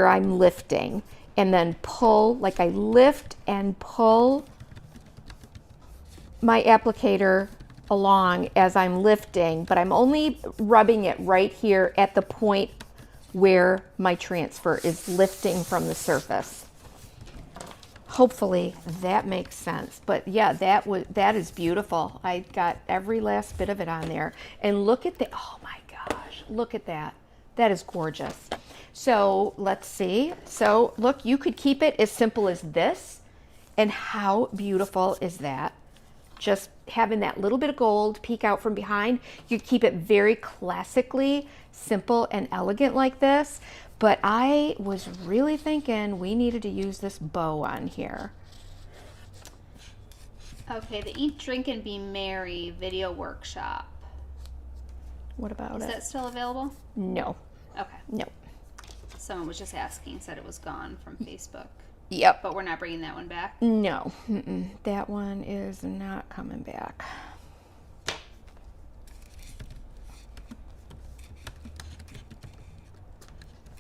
I'm lifting, and then pull, like I lift and pull my applicator along as I'm lifting, but I'm only rubbing it right here at the point where my transfer is lifting from the surface. Hopefully that makes sense. But yeah, that is beautiful. I got every last bit of it on there. And look at oh my gosh, look at that. That is gorgeous. So let's see. So look, you could keep it as simple as this. And how beautiful is that? Just having that little bit of gold peek out from behind. You keep it very classically simple and elegant like this. But I was really thinking we needed to use this bow on here. Okay, the Eat, Drink, and Be Merry video workshop. What about Is it? that still available? No. Okay. No. Someone was just asking, said it was gone from Facebook. Yep. But we're not bringing that one back? No. That one is not coming back.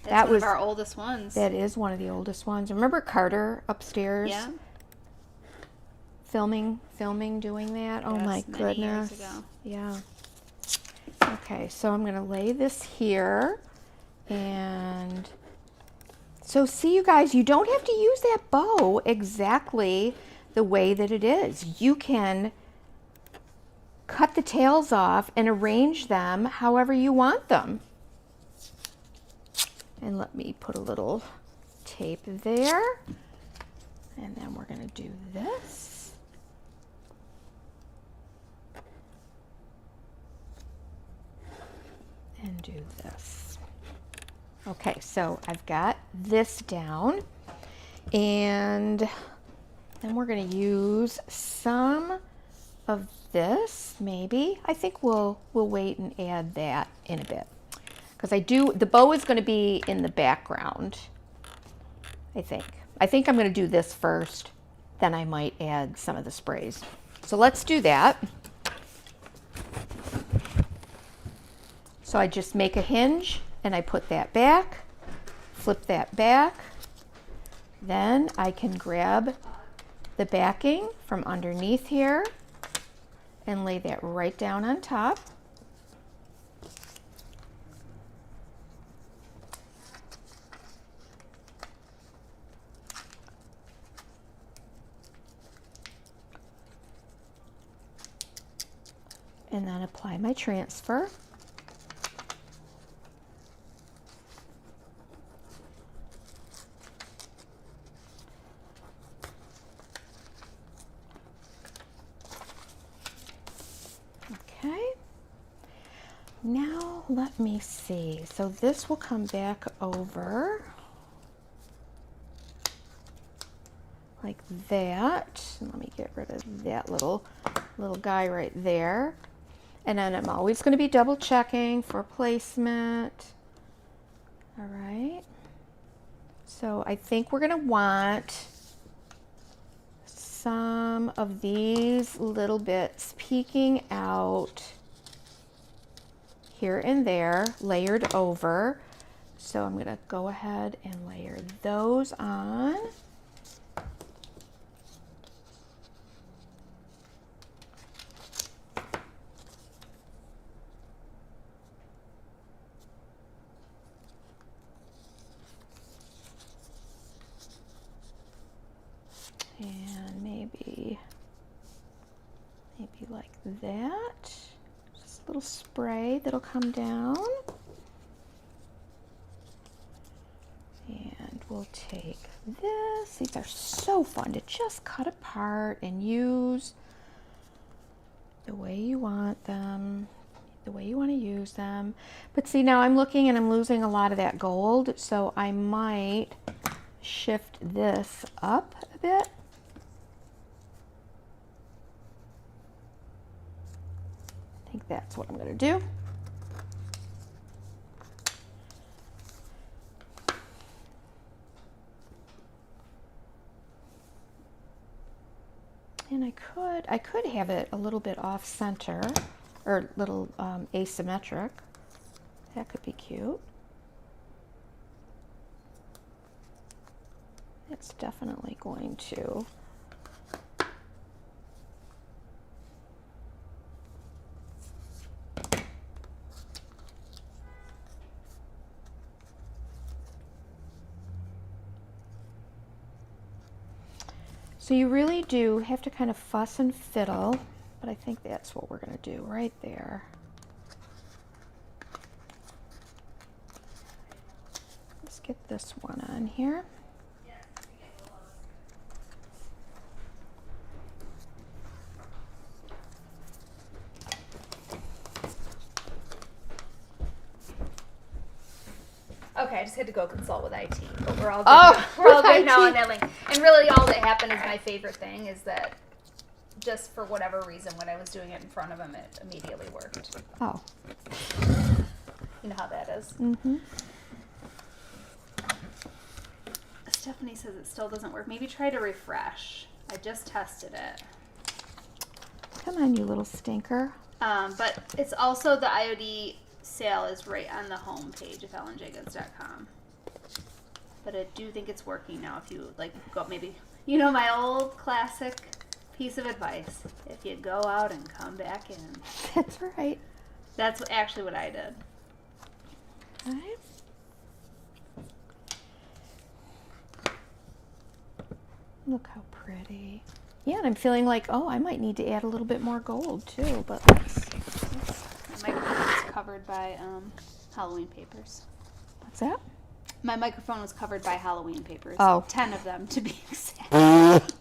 That's one of our oldest ones. That is one of the oldest ones. Remember Carter upstairs? Yeah. Filming, doing that. Oh Yes, my many goodness. years ago. Yeah. Okay, so I'm gonna lay this here, and so see, you guys, you don't have to use that bow exactly the way that it is. You can cut the tails off and arrange them however you want them. And let me put a little tape there. And then we're going to do this. And do this. Okay, so I've got this down. And then we're going to use some of this, maybe. I think we'll wait and add that in a bit. Because the bow is going to be in the background. I think. I think I'm going to do this first, then I might add some of the sprays. So let's do that. So I just make a hinge and I put that back, flip that back. Then I can grab the backing from underneath here and lay that right down on top. And then apply my transfer. Okay. Now let me see. So this will come back over like that. Let me get rid of that little guy right there. And then I'm always going to be double checking for placement. All right. So I think we're going to want some of these little bits peeking out here and there, layered over. So I'm going to go ahead and layer those on. And maybe like that. Just a little spray that'll come down. And we'll take this. These are so fun to just cut apart and use the way you want them, the way you want to use them. But see, now I'm looking and I'm losing a lot of that gold, so I might shift this up a bit. I think that's what I'm going to do. And I could have it a little bit off center or a little asymmetric. That could be cute. It's definitely going to So you really do have to kind of fuss and fiddle, but I think that's what we're going to do right there. Let's get this one on here. Okay, I just had to go consult with IT, but we're all good. We're all good now on that link. And really, all that happened is my favorite thing is that just for whatever reason, when I was doing it in front of him, it immediately worked. Oh. You know how that is. Mm-hmm. Stephanie says it still doesn't work. Maybe try to refresh. I just tested it. Come on, you little stinker. But it's also the I.O.D. sale is right on the home page of ellenjagoods.com. But I do think it's working now. If you like go, maybe you know my old classic piece of advice: if you go out and come back in. That's right. That's actually what I did. Okay. Look how pretty. Yeah, and I'm feeling like, oh, I might need to add a little bit more gold too. But let's My microphone was covered by Halloween papers. What's that? My microphone was covered by Halloween papers. Oh. 10 of them, to be exact.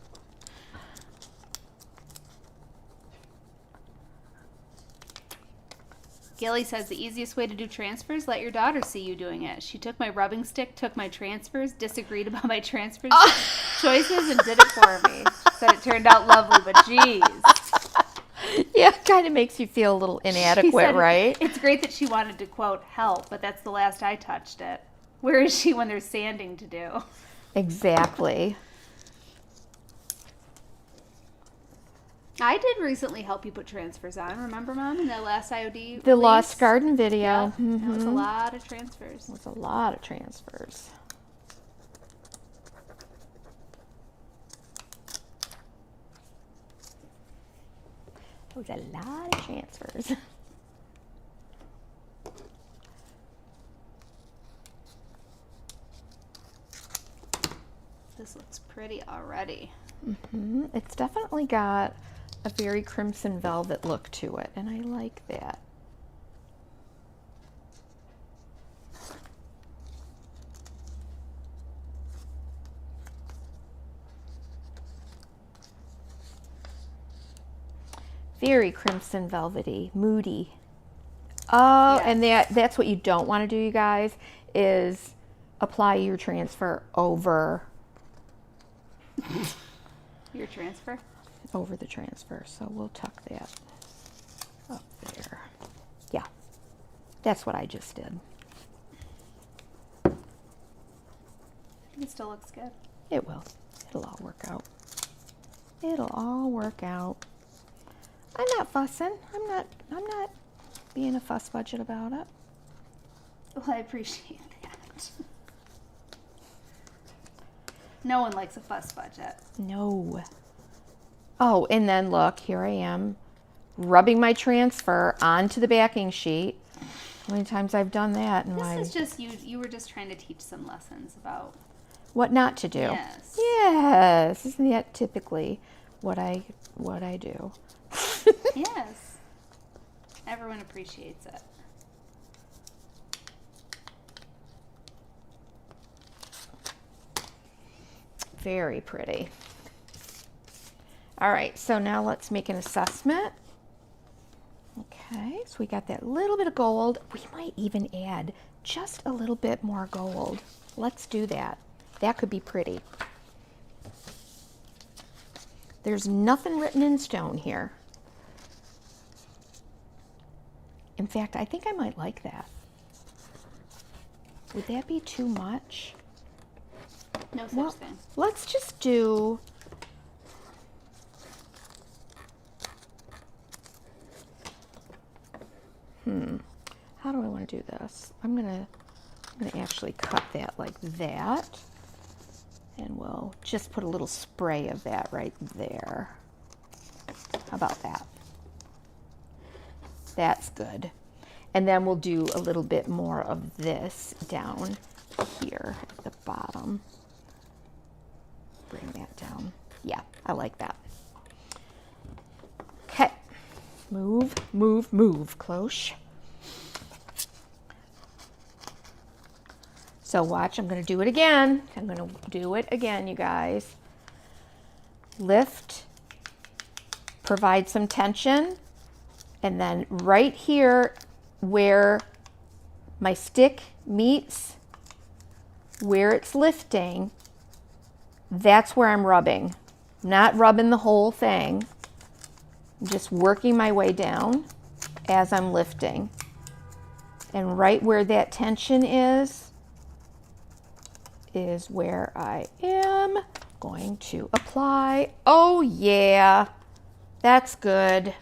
Gilly says the easiest way to do transfers, let your daughter see you doing it. She took my rubbing stick, took my transfers, disagreed about my transfers choices, and did it for me. Said it turned out lovely, but geez. Yeah, it kind of makes you feel a little inadequate, right? It's great that she wanted to, quote, help, but that's the last I touched it. Where is she when there's sanding to do? Exactly. I did recently help you put transfers on. Remember, Mom, in that last I.O.D. The release? Lost Garden video. Yep. That was a lot of transfers. It was a lot of transfers. It was a lot of transfers. This looks pretty already. It's definitely got a very crimson velvet look to it, and I like that. Very crimson velvety, moody. Oh, Yes. and that's what you don't want to do, you guys, is apply your transfer over Your transfer? over the transfer. So we'll tuck that up there. Yeah, that's what I just did. I think it still looks good. It will. It'll all work out. It'll all work out. I'm not fussing. I'm not being a fuss budget about it. Well, I appreciate that. No one likes a fuss budget. No. Oh, and then look, here I am rubbing my transfer onto the backing sheet. How many times I've done that in my... This is just you were just trying to teach some lessons about what not to do. Yes. Yes. Isn't that typically what I do? Yes. Everyone appreciates it. Very pretty. All right, so now let's make an assessment. Okay, so we got that little bit of gold. We might even add just a little bit more gold. Let's do that. That could be pretty. There's nothing written in stone here. In fact, I think I might like that. Would that be too much? No such thing. Let's just do... How do I want to do this? I'm gonna actually cut that like that. And we'll just put a little spray of that right there. How about that? That's good. And then we'll do a little bit more of this down here at the bottom. Bring that down. Yeah, I like that. Okay. Move, move, move, Cloche. So watch, I'm going to do it again. I'm going to do it again, you guys. Lift, provide some tension, and then right here where my stick meets, where it's lifting, that's where I'm rubbing. I'm not rubbing the whole thing. I'm just working my way down as I'm lifting. And right where that tension is where I am going to apply. Oh yeah, that's good.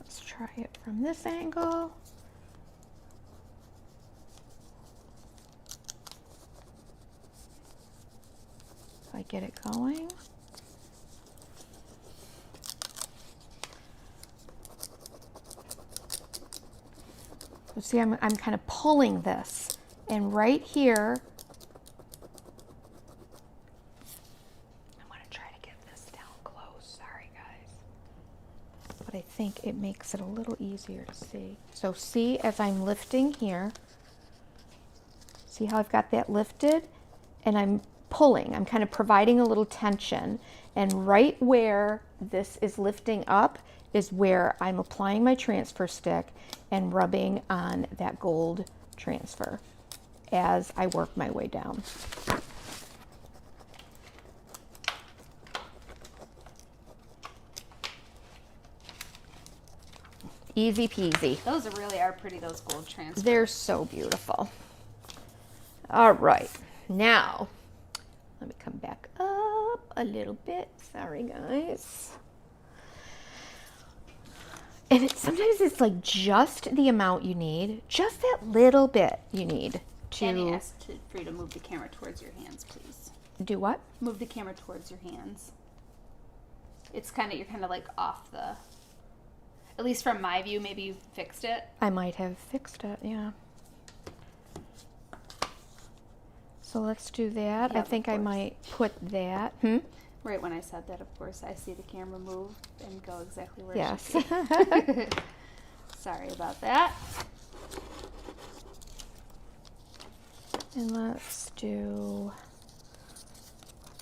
Let's try it from this angle. If I get it going. So see, I'm kind of pulling this, and right here, I'm going to try to get this down close. Sorry, guys. But I think it makes it a little easier to see. So see, as I'm lifting here, see how I've got that lifted? And I'm pulling. I'm kind of providing a little tension. And right where this is lifting up is where I'm applying my transfer stick and rubbing on that gold transfer as I work my way down. Easy peasy. Those really are pretty, those gold transfers. They're so beautiful. All right, now let me come back up a little bit. Sorry, guys. And sometimes it's like just the amount you need, just that little bit you need to. Annie asked for you to move the camera towards your hands, please. Do what? Move the camera towards your hands. It's kind of, you're kind of like off the, at least from my view, maybe you fixed it. I might have fixed it, yeah. So let's do that. Yep, I think I might put that. Right when I said that, of course, I see the camera move and go exactly where Yes. it should be. Sorry about that. And let's do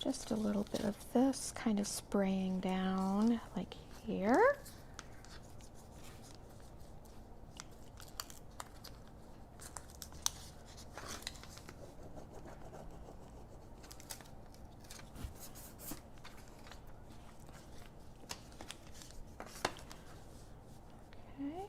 just a little bit of this kind of spraying down like here. Okay.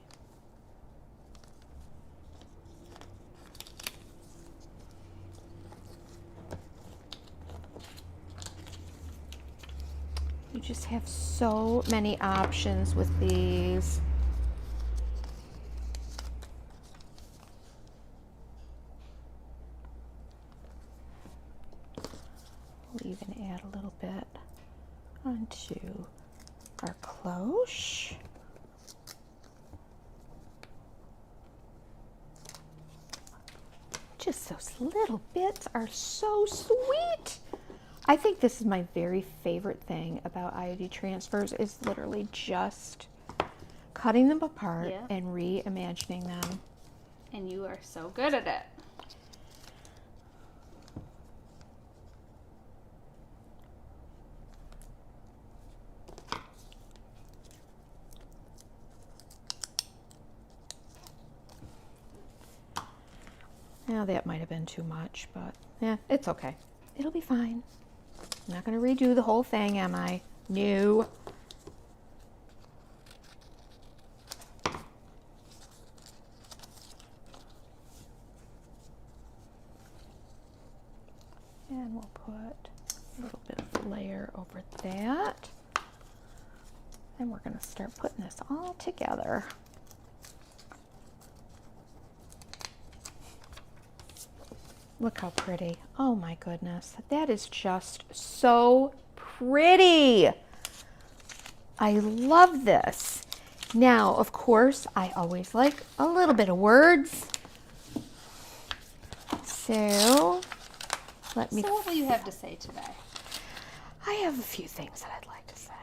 You just have so many options with these. We'll even add a little bit onto our cloche. Just those little bits are so sweet. I think this is my very favorite thing about I.O.D transfers is literally just cutting them apart and reimagining them. And you are so good at it. Now that might have been too much, but yeah, it's okay. It'll be fine. I'm not going to redo the whole thing, am I? No. And we'll put a little bit of layer over that. And we're going to start putting this all together. Look how pretty. Oh my goodness. That is just so pretty. I love this. Now, of course, I always like a little bit of words. So, let me... So what will you have to say today? I have a few things that I'd like to say.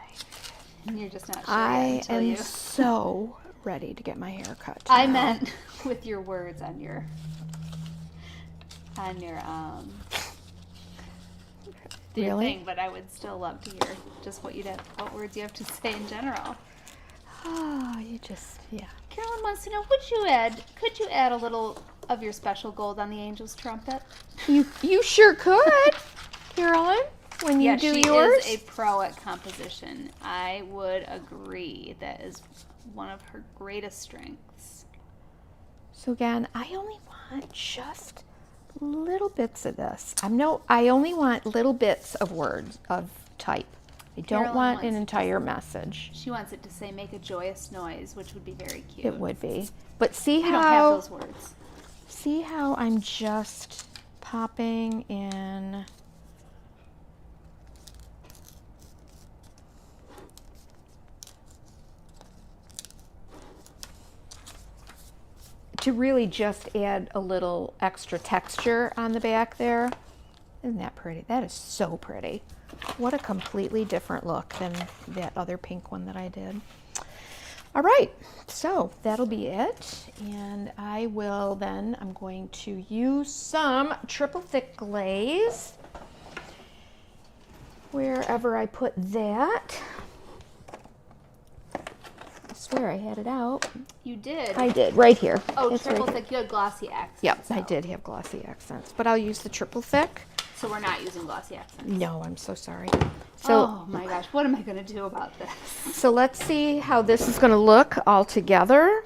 And you're just not sure I yet until am you... so ready to get my hair cut I tomorrow. meant with your words on your Really? thing, but I would still love to hear just what what words you have to say in general. Oh, you just, yeah. Carolyn wants to know, could you add a little of your special gold on the angel's trumpet? You sure could, Carolyn, when you do yours. She is a pro at composition. I would agree. That is one of her greatest strengths. So again, I only want just little bits of this. I only want little bits of words, of type. I don't want an entire message. She wants it to say, make a joyous noise, which would be very cute. It would be. But see I don't have those words. See how I'm just popping in to really just add a little extra texture on the back there. Isn't that pretty? That is so pretty. What a completely different look than that other pink one that I did. All right, so that'll be it. And I will then, I'm going to use some triple thick glaze wherever I put that. I swear I had it out. You did. I did, right here. Oh, it's triple right thick. You had glossy accents. Yep, I did have glossy accents, but I'll use the triple thick. So we're not using glossy accents. No, I'm so sorry. So, oh my gosh, what am I going to do about this? So let's see how this is going to look all together.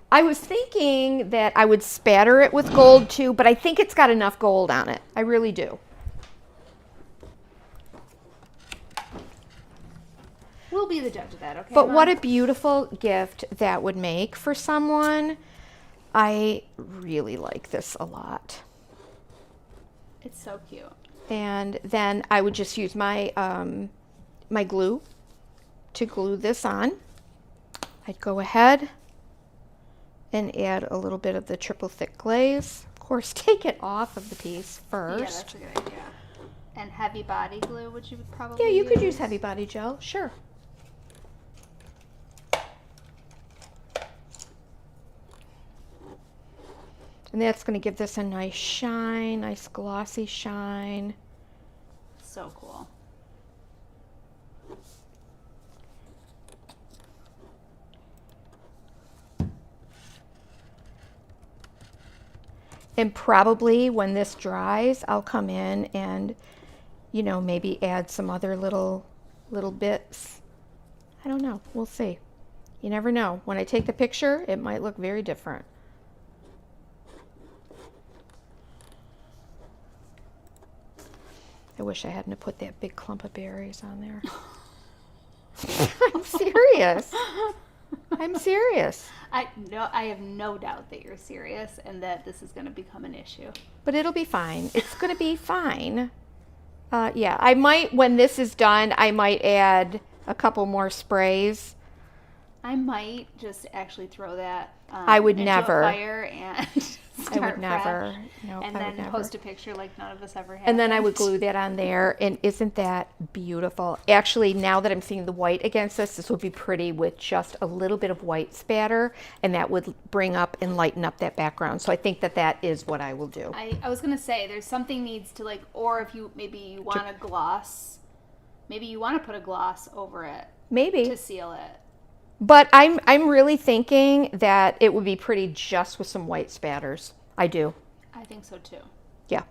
I was thinking that I would spatter it with gold too, but I think it's got enough gold on it. I really do. We'll be the judge of that, okay? But Mom? what a beautiful gift that would make for someone. I really like this a lot. It's so cute. And then I would just use my my glue to glue this on. I'd go ahead and add a little bit of the triple thick glaze. Of course, take it off of the piece first. Yeah, that's a good idea. And heavy body glue, which you would probably Yeah, you could use heavy body gel, sure. And that's going to give this a nice shine, nice glossy shine. So cool. And probably when this dries, I'll come in and, you know, maybe add some other little bits. I don't know. We'll see. You never know. When I take the picture, it might look very different. I wish I hadn't put that big clump of berries on there. I'm serious. I'm serious. I have no doubt that you're serious and that this is going to become an issue. But it'll be fine. It's going to be fine. Yeah, I might, when this is done, I might add a couple more sprays. I might just actually throw that I would into never. A fire and start I would never. fresh, No, and I then would never. post a picture like none of us ever had. And then I would glue that on there. And isn't that beautiful? Actually, now that I'm seeing the white against this would be pretty with just a little bit of white spatter. And that would bring up and lighten up that background. So I think that that is what I will do. I was going to say, there's something needs to like, or if you, maybe you want a gloss, maybe you want to put a gloss over it. Maybe. To seal it. But I'm really thinking that it would be pretty just with some white spatters. I do. I think so too. Yeah.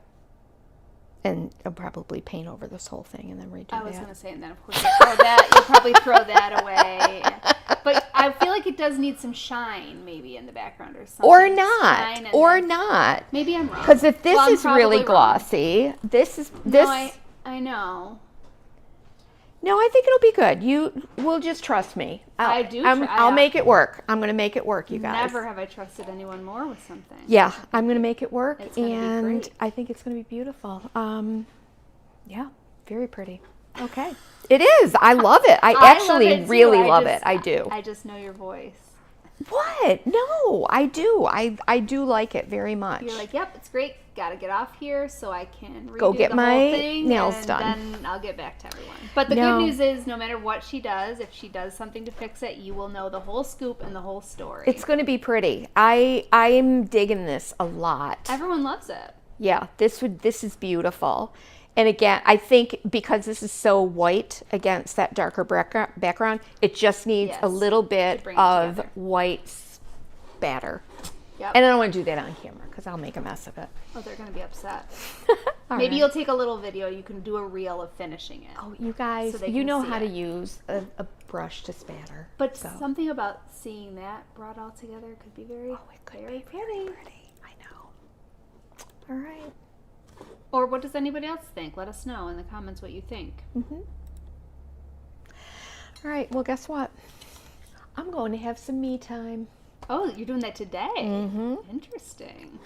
And I'll probably paint over this whole thing and then redo that. I was going to say, and then of course you'll probably throw that away. But I feel like it does need some shine maybe in the background or something. Or not. Or not. Maybe I'm wrong. Because if this I'm is really probably glossy, wrong. this. No, I know. No, I think it'll be good. You will just trust me. I'll make it work. I'm going to make it work, you guys. Never have I trusted anyone more with something. Yeah, I'm going to make it work, It's gonna be and great. I think it's going to be beautiful. Yeah, very pretty. Okay. It is. I love it. I actually love it too. really love it. I do. I just know your voice. What? No, I do. I do like it very much. You're like, yep, it's great. Got to get off here so I can redo Go get the my whole thing, nails and done. then I'll get back to everyone. But the No. good news is, no matter what she does, if she does something to fix it, you will know the whole scoop and the whole story. It's going to be pretty. I'm digging this a lot. Everyone loves it. Yeah, this is beautiful. And again, I think because this is so white against that darker background, it just needs a little bit bring it of together. white spatter. Yep. And I don't want to do that on camera because I'll make a mess of it. Oh, they're going to be upset. All Maybe right. you'll take a little video. You can do a reel of finishing it. Oh, you guys, So they you can know see how to it. use a brush to spatter. But so. something about seeing that brought all together could be very, Oh, it could very be pretty. very pretty. I know. All right. Or what does anybody else think? Let us know in the comments what you think. Mm-hmm. All right. Well, guess what? I'm going to have some me time. Oh, you're doing that today? Mm-hmm. Interesting.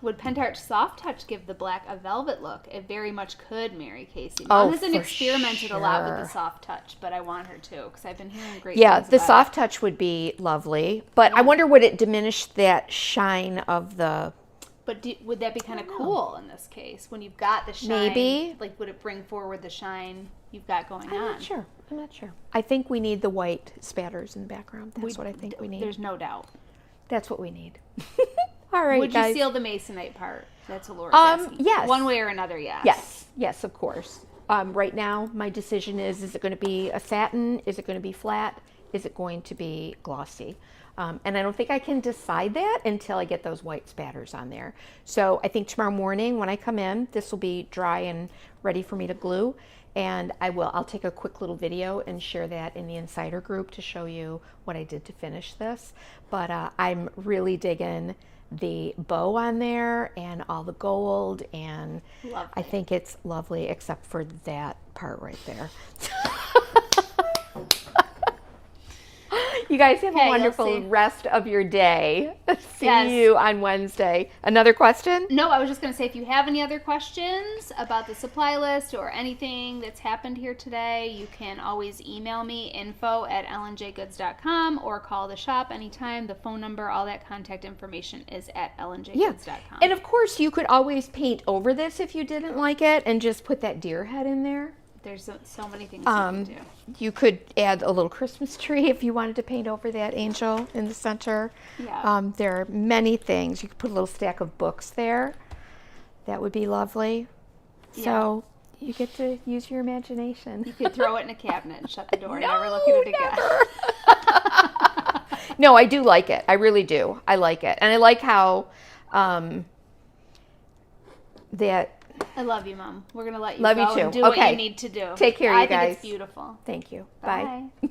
Would Pentarch Soft Touch give the black a velvet look? It very much could, Mary Casey. Mom hasn't for experimented a lot with the sure. soft touch, but I want her to because I've been hearing great Yeah, things the about soft touch would be lovely, but I wonder would it diminish that shine of the... it. But would that be kind of cool in this case when you've got the shine? Maybe. Like, would it bring forward the shine you've got going I'm on? not sure. I'm not sure. I think we need the white spatters in the background. That's what I think we need. There's no doubt. That's what we need. All right, Would guys. you seal the masonite part? That's what Laura's asking. yes. One way or another, yes. Yes, of course. Right now, my decision is it going to be a satin? Is it going to be flat? Is it going to be glossy? And I don't think I can decide that until I get those white spatters on there. So I think tomorrow morning when I come in, this will be dry and ready for me to glue. And I'll take a quick little video and share that in the Insider group to show you what I did to finish this. But I'm really digging the bow on there and all the gold, and lovely. I think it's lovely except for that part right there. You guys have a wonderful rest of your day. See you on Wednesday. Another question? No, I was just going to say, if you have any other questions about the supply list or anything that's happened here today, you can always email me, info@ellenjgoods.com, or call the shop anytime. The phone number, all that contact information is at ellenjgoods.com. And of course, you could always paint over this if you didn't like it and just put that deer head in there. There's so many things you can do. You could add a little Christmas tree if you wanted to paint over that angel in the center. Yeah. There are many things. You could put a little stack of books there. That would be lovely. Yeah. So you get to use your imagination. You could throw it in a cabinet and shut the door and never look at it again. No, I do like it. I really do. I like it. And I like how that... I love you, Mom. We're going to let you go and do what you need to do. Take care, you guys. I think it's beautiful. Thank you. Bye. Bye.